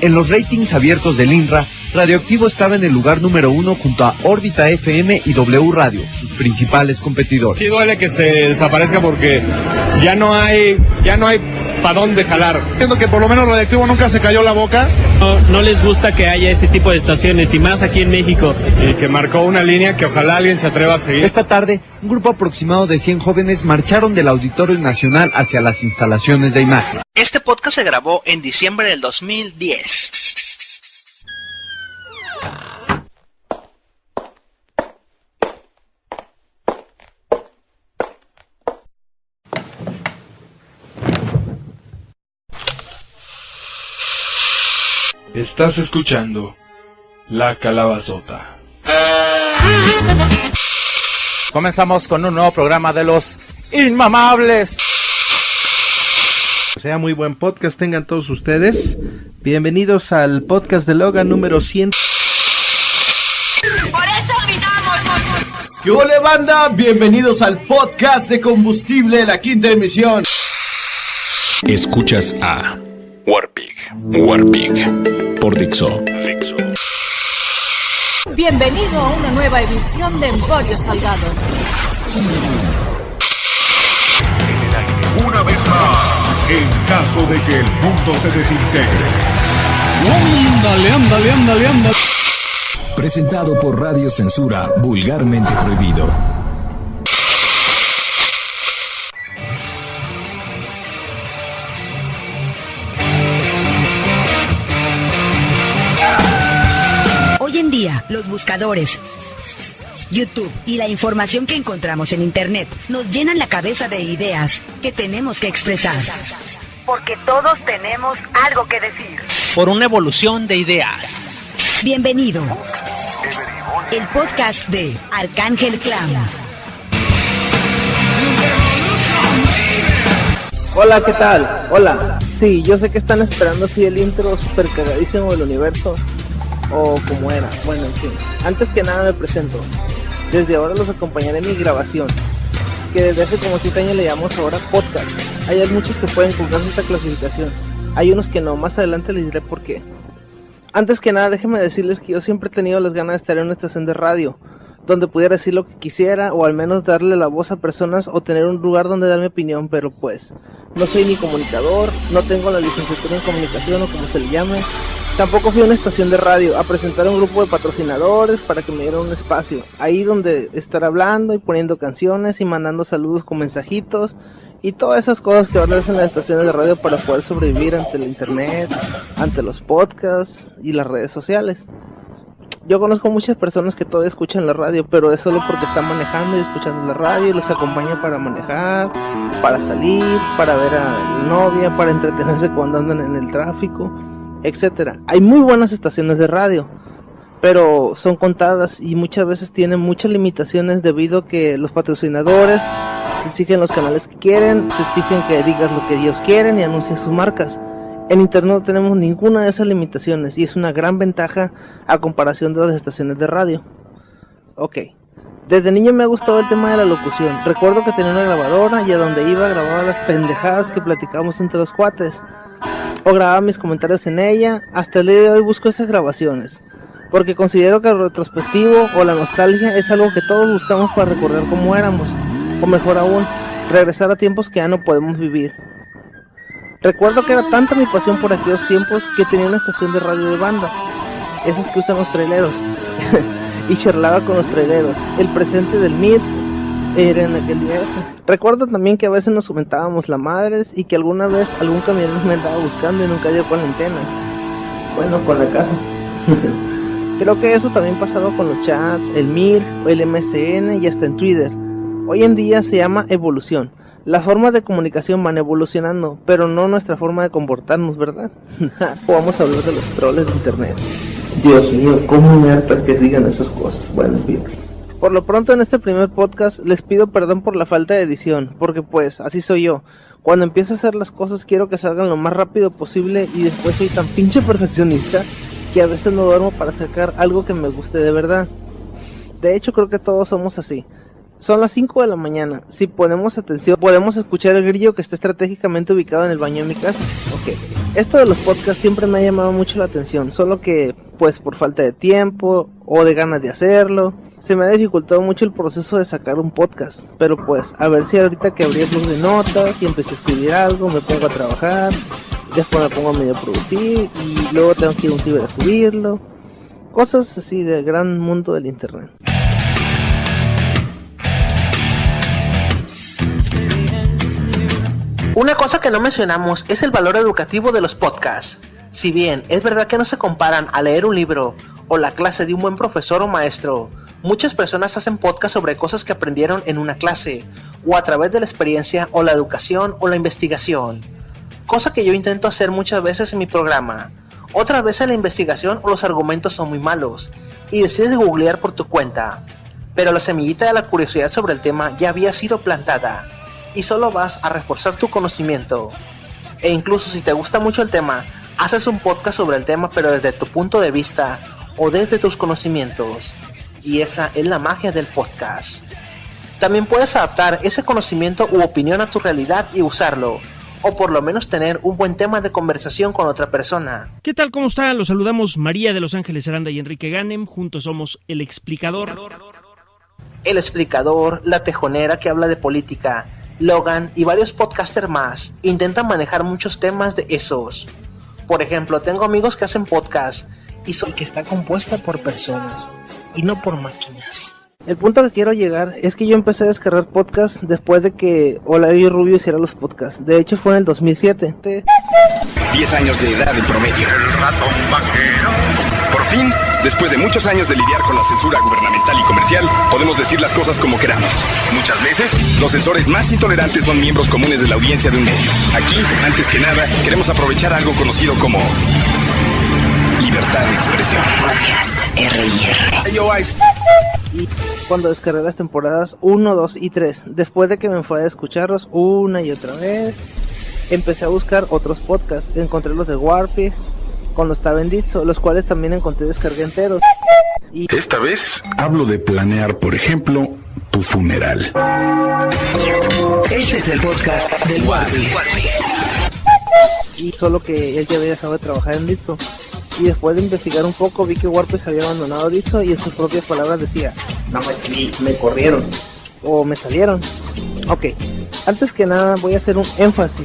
En los ratings abiertos del INRA, Radioactivo estaba en el lugar número 1 junto a Órbita FM y W Radio, sus principales competidores. Sí duele que se desaparezca porque ya no hay para dónde jalar. Entiendo que por lo menos Radioactivo nunca se cayó la boca. No les gusta que haya ese tipo de estaciones, y más aquí en México. Y que marcó una línea que ojalá alguien se atreva a seguir. Esta tarde, un grupo aproximado de 100 jóvenes marcharon del Auditorio Nacional hacia las instalaciones de Imagen. Este podcast se grabó en diciembre del 2010. Estás escuchando La Calabazota. Comenzamos con un nuevo programa de Los Inmamables. Sea muy buen podcast tengan todos ustedes. Bienvenidos al podcast de Logan número 100. Por eso gritamos. ¿Qué ole, banda? Bienvenidos al podcast de combustible, la quinta emisión. Escuchas a Warpig por Dixo. Bienvenido a una nueva edición de Emporio Salgado. Una vez más, en caso de que el mundo se desintegre. Ándale. Presentado por Radio Censura, vulgarmente prohibido. Hoy en día, los buscadores, YouTube y la información que encontramos en Internet nos llenan la cabeza de ideas que tenemos que expresar. Porque todos tenemos algo que decir. Por una evolución de ideas. Bienvenido. El podcast de Arcángel Clan. Hola, ¿qué tal? Hola. Sí, yo sé que están esperando así el intro super cagadísimo del universo. O como era. Bueno, en fin. Antes que nada me presento. Desde ahora los acompañaré en mi grabación, que desde hace como 7 años le llamamos ahora podcast. Hay muchos que pueden comprarse esta clasificación. Hay unos que no, más adelante les diré por qué. Antes que nada, déjenme decirles que yo siempre he tenido las ganas de estar en una estación de radio, donde pudiera decir lo que quisiera, o al menos darle la voz a personas, o tener un lugar donde dar mi opinión, pero pues, no soy ni comunicador, no tengo la licenciatura en comunicación, o como se le llame. Tampoco fui a una estación de radio a presentar a un grupo de patrocinadores para que me dieran un espacio, ahí donde estar hablando y poniendo canciones y mandando saludos con mensajitos, y todas esas cosas que van a hacer en las estaciones de radio para poder sobrevivir ante el internet, ante los podcasts y las redes sociales. Yo conozco muchas personas que todavía escuchan la radio, pero es solo porque están manejando y escuchando la radio y les acompaña para manejar, para salir, para ver a la novia, para entretenerse cuando andan en el tráfico, etcétera. Hay muy buenas estaciones de radio, pero son contadas y muchas veces tienen muchas limitaciones debido a que los patrocinadores te exigen los canales que quieren, te exigen que digas lo que ellos quieren y anuncies sus marcas. En internet no tenemos ninguna de esas limitaciones y es una gran ventaja a comparación de las estaciones de radio. Ok, desde niño me ha gustado el tema de la locución. Recuerdo que tenía una grabadora y a donde iba grababa las pendejadas que platicábamos entre los cuates, o grababa mis comentarios en ella. Hasta el día de hoy busco esas grabaciones, porque considero que el retrospectivo o la nostalgia es algo que todos buscamos para recordar cómo éramos, o mejor aún, regresar a tiempos que ya no podemos vivir. Recuerdo que era tanta mi pasión por aquellos tiempos que tenía una estación de radio de banda, esas que usan los traileros, y charlaba con los traileros. El presente del MIT era en aquel día eso. Recuerdo también que a veces nos comentábamos la madres y que alguna vez algún camionero me andaba buscando y nunca dio con la antena. Bueno, con la casa. Creo que eso también pasaba con los chats, el MIR, el MSN y hasta en Twitter. Hoy en día se llama evolución. Las formas de comunicación van evolucionando, pero no nuestra forma de comportarnos, ¿verdad? O vamos a hablar de los troles de internet. Dios mío, cómo me harta que digan esas cosas. Bueno, bien. Por lo pronto en este primer podcast les pido perdón por la falta de edición, porque pues así soy yo. Cuando empiezo a hacer las cosas quiero que salgan lo más rápido posible y después soy tan pinche perfeccionista que a veces no duermo para sacar algo que me guste de verdad. De hecho creo que todos somos así. Son las 5 de la mañana. Si ponemos atención, podemos escuchar el grillo que está estratégicamente ubicado en el baño de mi casa. Ok. Esto de los podcasts siempre me ha llamado mucho la atención, solo que, pues por falta de tiempo o de ganas de hacerlo, se me ha dificultado mucho el proceso de sacar un podcast. Pero pues, a ver si ahorita que abrí el blog de notas y empecé a escribir algo, me pongo a trabajar, después me pongo a medio producir y luego tengo que ir a un ciber a subirlo. Cosas así del gran mundo del internet. Una cosa que no mencionamos es el valor educativo de los podcasts. Si bien es verdad que no se comparan a leer un libro o la clase de un buen profesor o maestro, muchas personas hacen podcasts sobre cosas que aprendieron en una clase, o a través de la experiencia o la educación o la investigación. Cosa que yo intento hacer muchas veces en mi programa. Otras veces la investigación o los argumentos son muy malos, y decides googlear por tu cuenta. Pero la semillita de la curiosidad sobre el tema ya había sido plantada, y solo vas a reforzar tu conocimiento. E incluso si te gusta mucho el tema, haces un podcast sobre el tema pero desde tu punto de vista o desde tus conocimientos. Y esa es la magia del podcast. También puedes adaptar ese conocimiento u opinión a tu realidad y usarlo, o por lo menos tener un buen tema de conversación con otra persona. ¿Qué tal? ¿Cómo está? Los saludamos María de Los Ángeles Aranda y Enrique Ganem. Juntos somos El Explicador. El Explicador, La Tejonera que habla de política, Logan y varios podcasters más intentan manejar muchos temas de esos. Por ejemplo, tengo amigos que hacen podcast y que está compuesta por personas y no por máquinas. El punto que quiero llegar es que yo empecé a descargar podcasts después de que Olayo Rubio hiciera los podcasts. De hecho fue en el 2007. 10 años de edad en promedio. El ratón vaquero. Por fin, después de muchos años de lidiar con la censura gubernamental y comercial, podemos decir las cosas como queramos. Muchas veces, los censores más intolerantes son miembros comunes de la audiencia de un medio. Aquí, antes que nada, queremos aprovechar algo conocido como libertad de expresión. Podcast RIR. Y cuando descargué las temporadas 1, 2 y 3, después de que me enfadé a escucharlos una y otra vez, empecé a buscar otros podcasts. Encontré los de Warpig, cuando estaba en Ditso, los cuales también encontré y descargué enteros. Y esta vez hablo de planear, por ejemplo, tu funeral. Este es el podcast del Warpig. Y solo que él ya había dejado de trabajar en Ditso. Y después de investigar un poco vi que Warpig había abandonado Ditso y en sus propias palabras decía: no me corrieron o me salieron. Ok, antes que nada voy a hacer un énfasis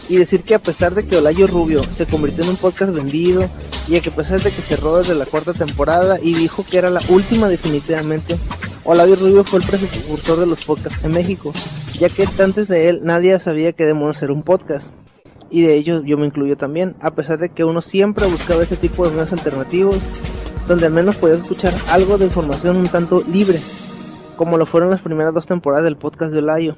y decir que a pesar de que Olayo Rubio se convirtió en un podcast vendido y a que a pesar de que cerró desde la 4ª temporada y dijo que era la última definitivamente, Olayo Rubio fue el precursor de los podcasts en México, ya que antes de él nadie sabía que Demonios era un podcast. Y de ello yo me incluyo también, a pesar de que uno siempre buscaba este tipo de medios alternativos, donde al menos podías escuchar algo de información un tanto libre, como lo fueron las primeras 2 temporadas del podcast de Olayo.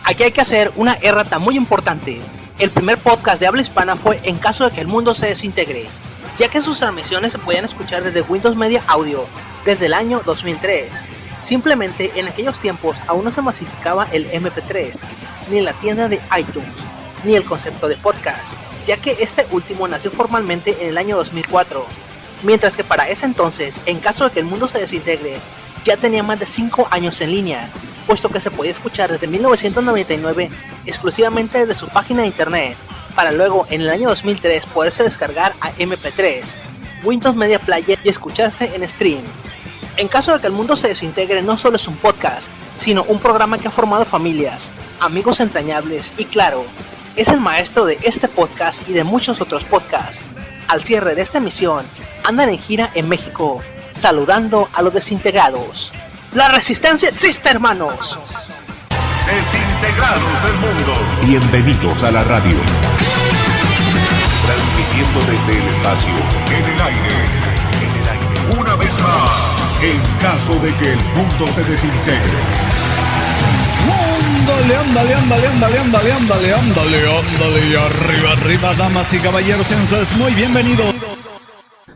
Aquí hay que hacer una errata muy importante. El primer podcast de habla hispana fue En caso de que el mundo se desintegre. ya que sus transmisiones se podían escuchar desde Windows Media Audio desde el año 2003. Simplemente en aquellos tiempos aún no se masificaba el MP3, ni la tienda de iTunes, ni el concepto de podcast, ya que este último nació formalmente en el año 2004, mientras que para ese entonces, en caso de que el mundo se desintegre, ya tenía más de 5 años en línea, puesto que se podía escuchar desde 1999 exclusivamente desde su página de internet, para luego en el año 2003 poderse descargar a MP3, Windows Media Player y escucharse en stream. En caso de que el mundo se desintegre, no solo es un podcast, sino un programa que ha formado familias, amigos entrañables y claro, es el maestro de este podcast y de muchos otros podcasts. Al cierre de esta emisión, andan en gira en México, saludando a los desintegrados. ¡La resistencia existe, hermanos! Desintegrados del mundo. Bienvenidos a la radio. Transmitiendo desde el espacio. En el aire. Una vez más. En caso de que el mundo se desintegre. Ándale, y arriba, damas y caballeros, sean ustedes muy bienvenidos.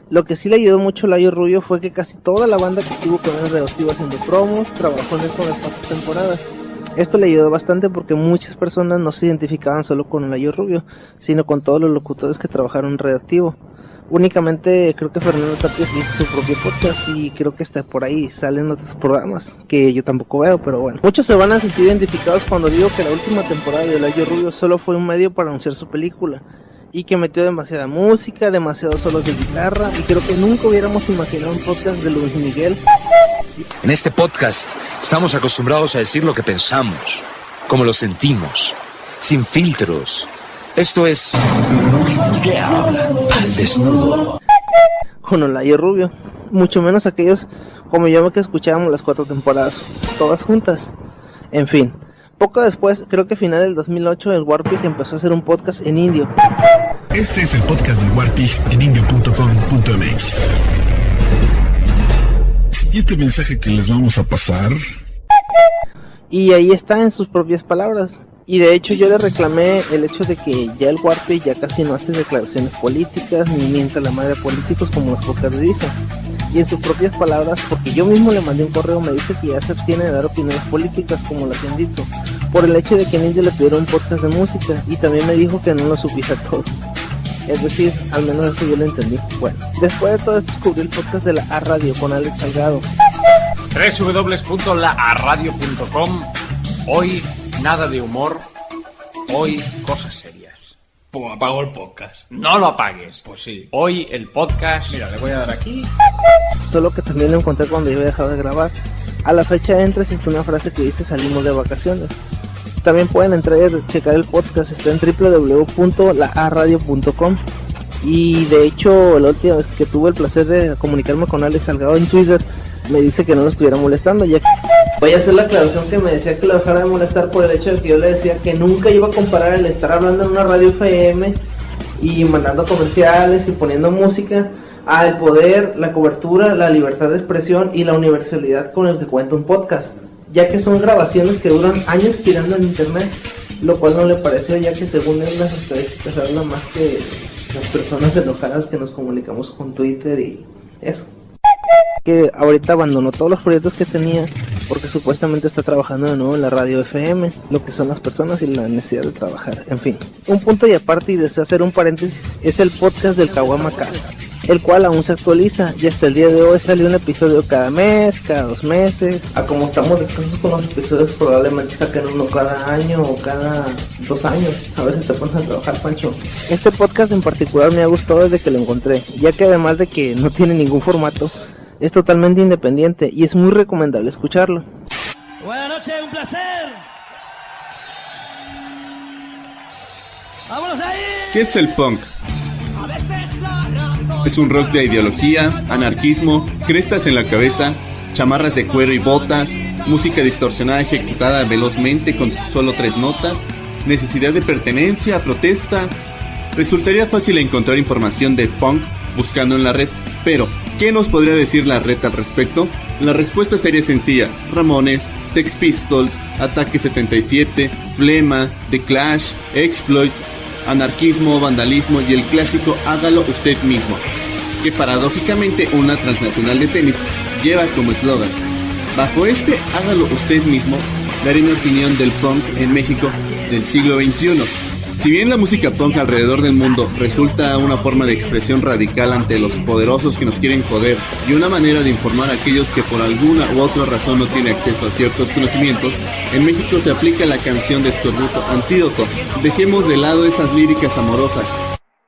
Lo que sí le ayudó mucho a Layo Rubio fue que casi toda la banda que estuvo con él estuvo haciendo promos, trabajó en él con las 4 temporadas. Esto le ayudó bastante porque muchas personas no se identificaban solo con Layo Rubio, sino con todos los locutores que trabajaron en Radioactivo. Únicamente creo que Fernando Tapia hizo su propio podcast y creo que está por ahí, salen otros programas que yo tampoco veo, pero bueno. Muchos se van a sentir identificados cuando digo que la última temporada de Layo Rubio solo fue un medio para anunciar su película y que metió demasiada música, demasiados solos de guitarra y creo que nunca hubiéramos imaginado un podcast de Luis Miguel. En este podcast estamos acostumbrados a decir lo que pensamos, como lo sentimos, sin filtros. Esto es Luis Miguel al desnudo. Con Olayo Rubio, mucho menos aquellos como yo que escuchábamos las 4 temporadas, todas juntas. En fin, poco después, creo que a final del 2008, el Warpig empezó a hacer un podcast en indio. Este es el podcast del Warpig en indio.com.mx. Siguiente mensaje que les vamos a pasar. Y ahí está en sus propias palabras. Y de hecho yo le reclamé el hecho de que ya el Warpig ya casi no hace declaraciones políticas ni mienta la madre a políticos como los podcasts dicen. Y en sus propias palabras, porque yo mismo le mandé un correo, me dice que ya se abstiene de dar opiniones políticas como las que han dicho, por el hecho de que en India le pidieron un podcast de música, y también me dijo que no lo supiera todo. Es decir, al menos eso yo lo entendí. Bueno, después de todo esto descubrí el podcast de la A Radio con Alex Salgado. www.laaradio.com. Hoy nada de humor, hoy cosas serias. Pues apago el podcast. No lo apagues. Pues sí. Hoy el podcast... Mira, le voy a dar aquí. Solo que también lo encontré cuando yo había dejado de grabar. A la fecha entra existe una frase que dice salimos de vacaciones. También pueden entrar y checar el podcast, está en www.laaradio.com. Y de hecho, la última vez que tuve el placer de comunicarme con Alex Salgado en Twitter, me dice que no lo estuviera molestando, ya que voy a hacer la aclaración que me decía que lo dejara de molestar por el hecho de que yo le decía que nunca iba a comparar el estar hablando en una radio FM y mandando comerciales y poniendo música a el poder, la cobertura, la libertad de expresión y la universalidad con el que cuenta un podcast, ya que son grabaciones que duran años tirando en internet, lo cual no le pareció, ya que según él las estadísticas hablan más que las personas enojadas que nos comunicamos con Twitter y eso. Que ahorita abandonó todos los proyectos que tenía porque supuestamente está trabajando de nuevo en la radio FM, lo que son las personas y la necesidad de trabajar. En fin, un punto y aparte, y deseo hacer un paréntesis, es el podcast del Caguama Cast, el cual aún se actualiza y hasta el día de hoy sale un episodio cada mes, cada 2 meses. A como estamos descansos con los episodios, probablemente saquen uno cada año o cada 2 años. A veces te pones a trabajar, Pancho. Este podcast en particular me ha gustado desde que lo encontré, ya que además de que no tiene ningún formato, es totalmente independiente y es muy recomendable escucharlo. Buenas noches, un placer. ¡Vámonos ahí! ¿Qué es el punk? Es un rock de ideología, anarquismo, crestas en la cabeza, chamarras de cuero y botas, música distorsionada ejecutada velozmente con solo 3 notas, necesidad de pertenencia, protesta. Resultaría fácil encontrar información de punk buscando en la red, pero ¿qué nos podría decir la red al respecto? La respuesta sería sencilla: Ramones, Sex Pistols, Ataque 77, Flema, The Clash, Exploits, anarquismo, vandalismo y el clásico hágalo usted mismo. que paradójicamente una transnacional de tenis lleva como eslogan. Bajo este hágalo usted mismo, daré mi opinión del punk en México del siglo XXI. Si bien la música punk alrededor del mundo resulta una forma de expresión radical ante los poderosos que nos quieren joder y una manera de informar a aquellos que por alguna u otra razón no tienen acceso a ciertos conocimientos, en México se aplica la canción de Escorbuto Antídoto. Dejemos de lado esas líricas amorosas.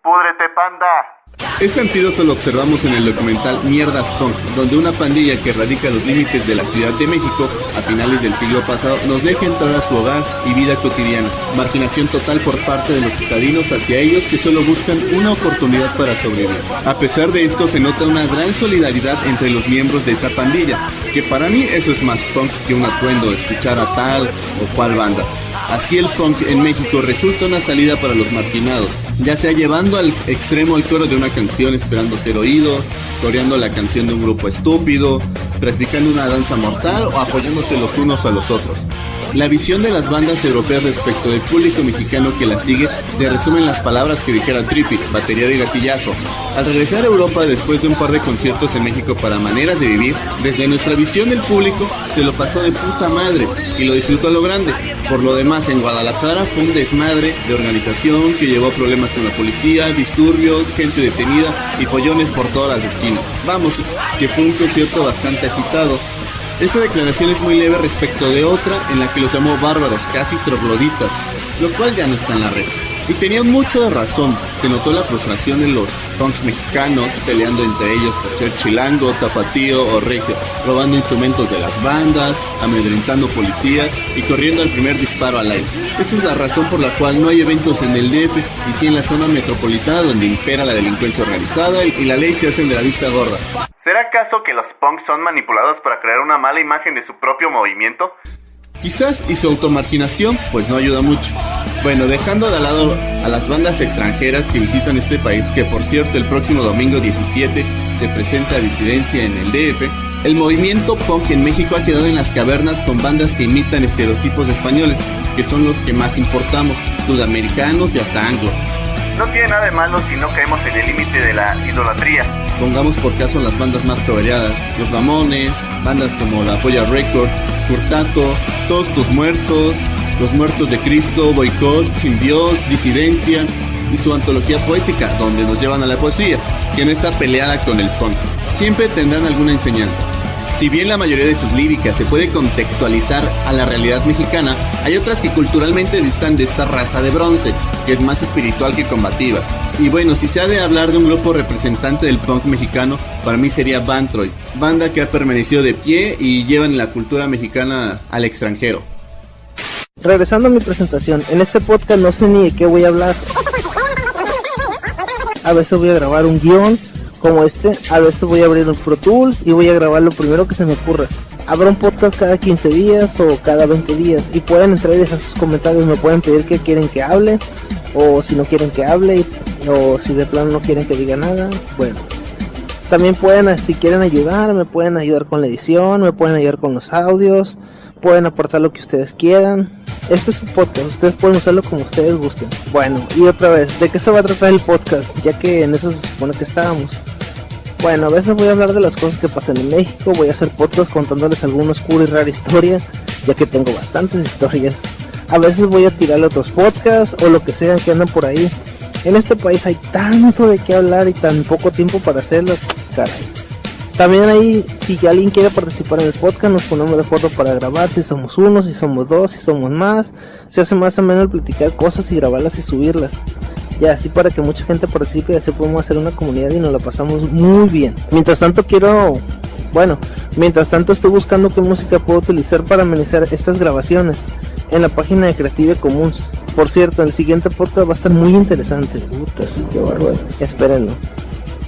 ¡Púdrete, panda! Este antídoto lo observamos en el documental Mierdas Punk, donde una pandilla que radica a los límites de la Ciudad de México a finales del siglo pasado nos deja entrar a su hogar y vida cotidiana. Marginación total por parte de los citadinos hacia ellos que solo buscan una oportunidad para sobrevivir. A pesar de esto se nota una gran solidaridad entre los miembros de esa pandilla, que para mí eso es más punk que un atuendo, escuchar a tal o cual banda. Así el punk en México resulta una salida para los marginados, ya sea llevando al extremo el coro de una canción esperando ser oídos, coreando la canción de un grupo estúpido, practicando una danza mortal o apoyándose los unos a los otros. La visión de las bandas europeas respecto del público mexicano que las sigue se resume en las palabras que dijera Trippy, batería de gatillazo. Al regresar a Europa después de un par de conciertos en México para Maneras de Vivir, desde nuestra visión del público se lo pasó de puta madre y lo disfrutó a lo grande. Por lo demás, en Guadalajara fue un desmadre de organización que llevó a problemas con la policía, disturbios, gente detenida y follones por todas las esquinas. Vamos, que fue un concierto bastante agitado. Esta declaración es muy leve respecto de otra en la que los llamó bárbaros, casi trogloditas, lo cual ya no está en la red. Y tenía mucho de razón, se notó la frustración de los punks mexicanos peleando entre ellos por ser chilango, tapatío o regio, robando instrumentos de las bandas, amedrentando policías y corriendo al primer disparo al aire. Esta es la razón por la cual no hay eventos en el DF y sí en la zona metropolitana donde impera la delincuencia organizada y la ley se hacen de la vista gorda. ¿Será acaso que los punks son manipulados para crear una mala imagen de su propio movimiento? Quizás y su automarginación pues no ayuda mucho. Bueno, dejando de lado a las bandas extranjeras que visitan este país, que por cierto el próximo domingo 17 se presenta Disidencia en el DF, el movimiento punk en México ha quedado en las cavernas con bandas que imitan estereotipos españoles, que son los que más importamos, sudamericanos y hasta anglo. No tiene nada de malo si no caemos en el límite de la idolatría. Pongamos por caso las bandas más cobereadas, Los Ramones, bandas como La Polla Record, Curtato, Todos Tus Muertos, Los Muertos de Cristo, Boicot, Sin Dios, Disidencia y su antología poética, donde nos llevan a la poesía, que no está peleada con el punk. Siempre tendrán alguna enseñanza. Si bien la mayoría de sus líricas se puede contextualizar a la realidad mexicana, hay otras que culturalmente distan de esta raza de bronce, que es más espiritual que combativa. Y bueno, si se ha de hablar de un grupo representante del punk mexicano, para mí sería Bantroid, banda que ha permanecido de pie y llevan la cultura mexicana al extranjero. Regresando a mi presentación, en este podcast no sé ni de qué voy a hablar. A veces voy a grabar un guión como este, a veces voy a abrir un Pro Tools y voy a grabar lo primero que se me ocurra. Habrá un podcast cada 15 días o cada 20 días y pueden entrar y dejar sus comentarios, me pueden pedir que quieren que hable o si no quieren que hable o si de plano no quieren que diga nada. Bueno, también pueden, si quieren ayudar, me pueden ayudar con la edición, me pueden ayudar con los audios, pueden aportar lo que ustedes quieran. Este es su podcast, ustedes pueden usarlo como ustedes gusten. Bueno, y otra vez, ¿de qué se va a tratar el podcast? Ya que en eso se supone que estábamos. Bueno, a veces voy a hablar de las cosas que pasan en México, voy a hacer podcast contándoles alguna oscura y rara historia, ya que tengo bastantes historias. A veces voy a tirarle otros podcasts o lo que sea que andan por ahí. En este país hay tanto de qué hablar y tan poco tiempo para hacerlo, caray. También ahí, si alguien quiere participar en el podcast, nos ponemos de acuerdo para grabar, si somos uno, si somos dos, si somos más. Se hace más o menos el platicar cosas y grabarlas y subirlas. Ya así para que mucha gente participe y así podemos hacer una comunidad y nos la pasamos muy bien. Mientras tanto estoy buscando qué música puedo utilizar para amenizar estas grabaciones en la página de Creative Commons. Por cierto, el siguiente podcast va a estar muy interesante. Puta, sí, qué bárbaro. Espérenlo.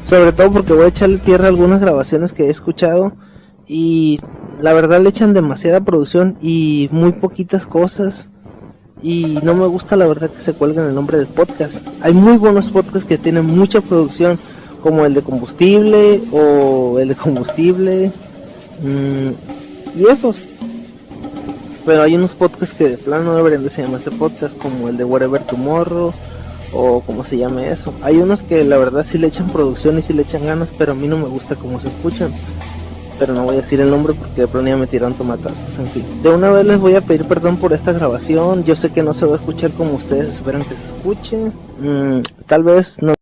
Sobre todo porque voy a echarle tierra a algunas grabaciones que he escuchado y la verdad le echan demasiada producción y muy poquitas cosas. Y no me gusta la verdad que se cuelguen el nombre del podcast. Hay muy buenos podcasts que tienen mucha producción, como el de Combustible o el de Combustible y esos. Pero hay unos podcasts que de plano no deberían de se llamarse podcast, como el de Whatever Tomorrow o como se llame eso. Hay unos que la verdad sí le echan producción y sí le echan ganas, pero a mí no me gusta cómo se escuchan. Pero no voy a decir el nombre porque de pronto ya me tiran tomatazos, en fin. De una vez les voy a pedir perdón por esta grabación. Yo sé que no se va a escuchar como ustedes esperan que se escuche. Tal vez no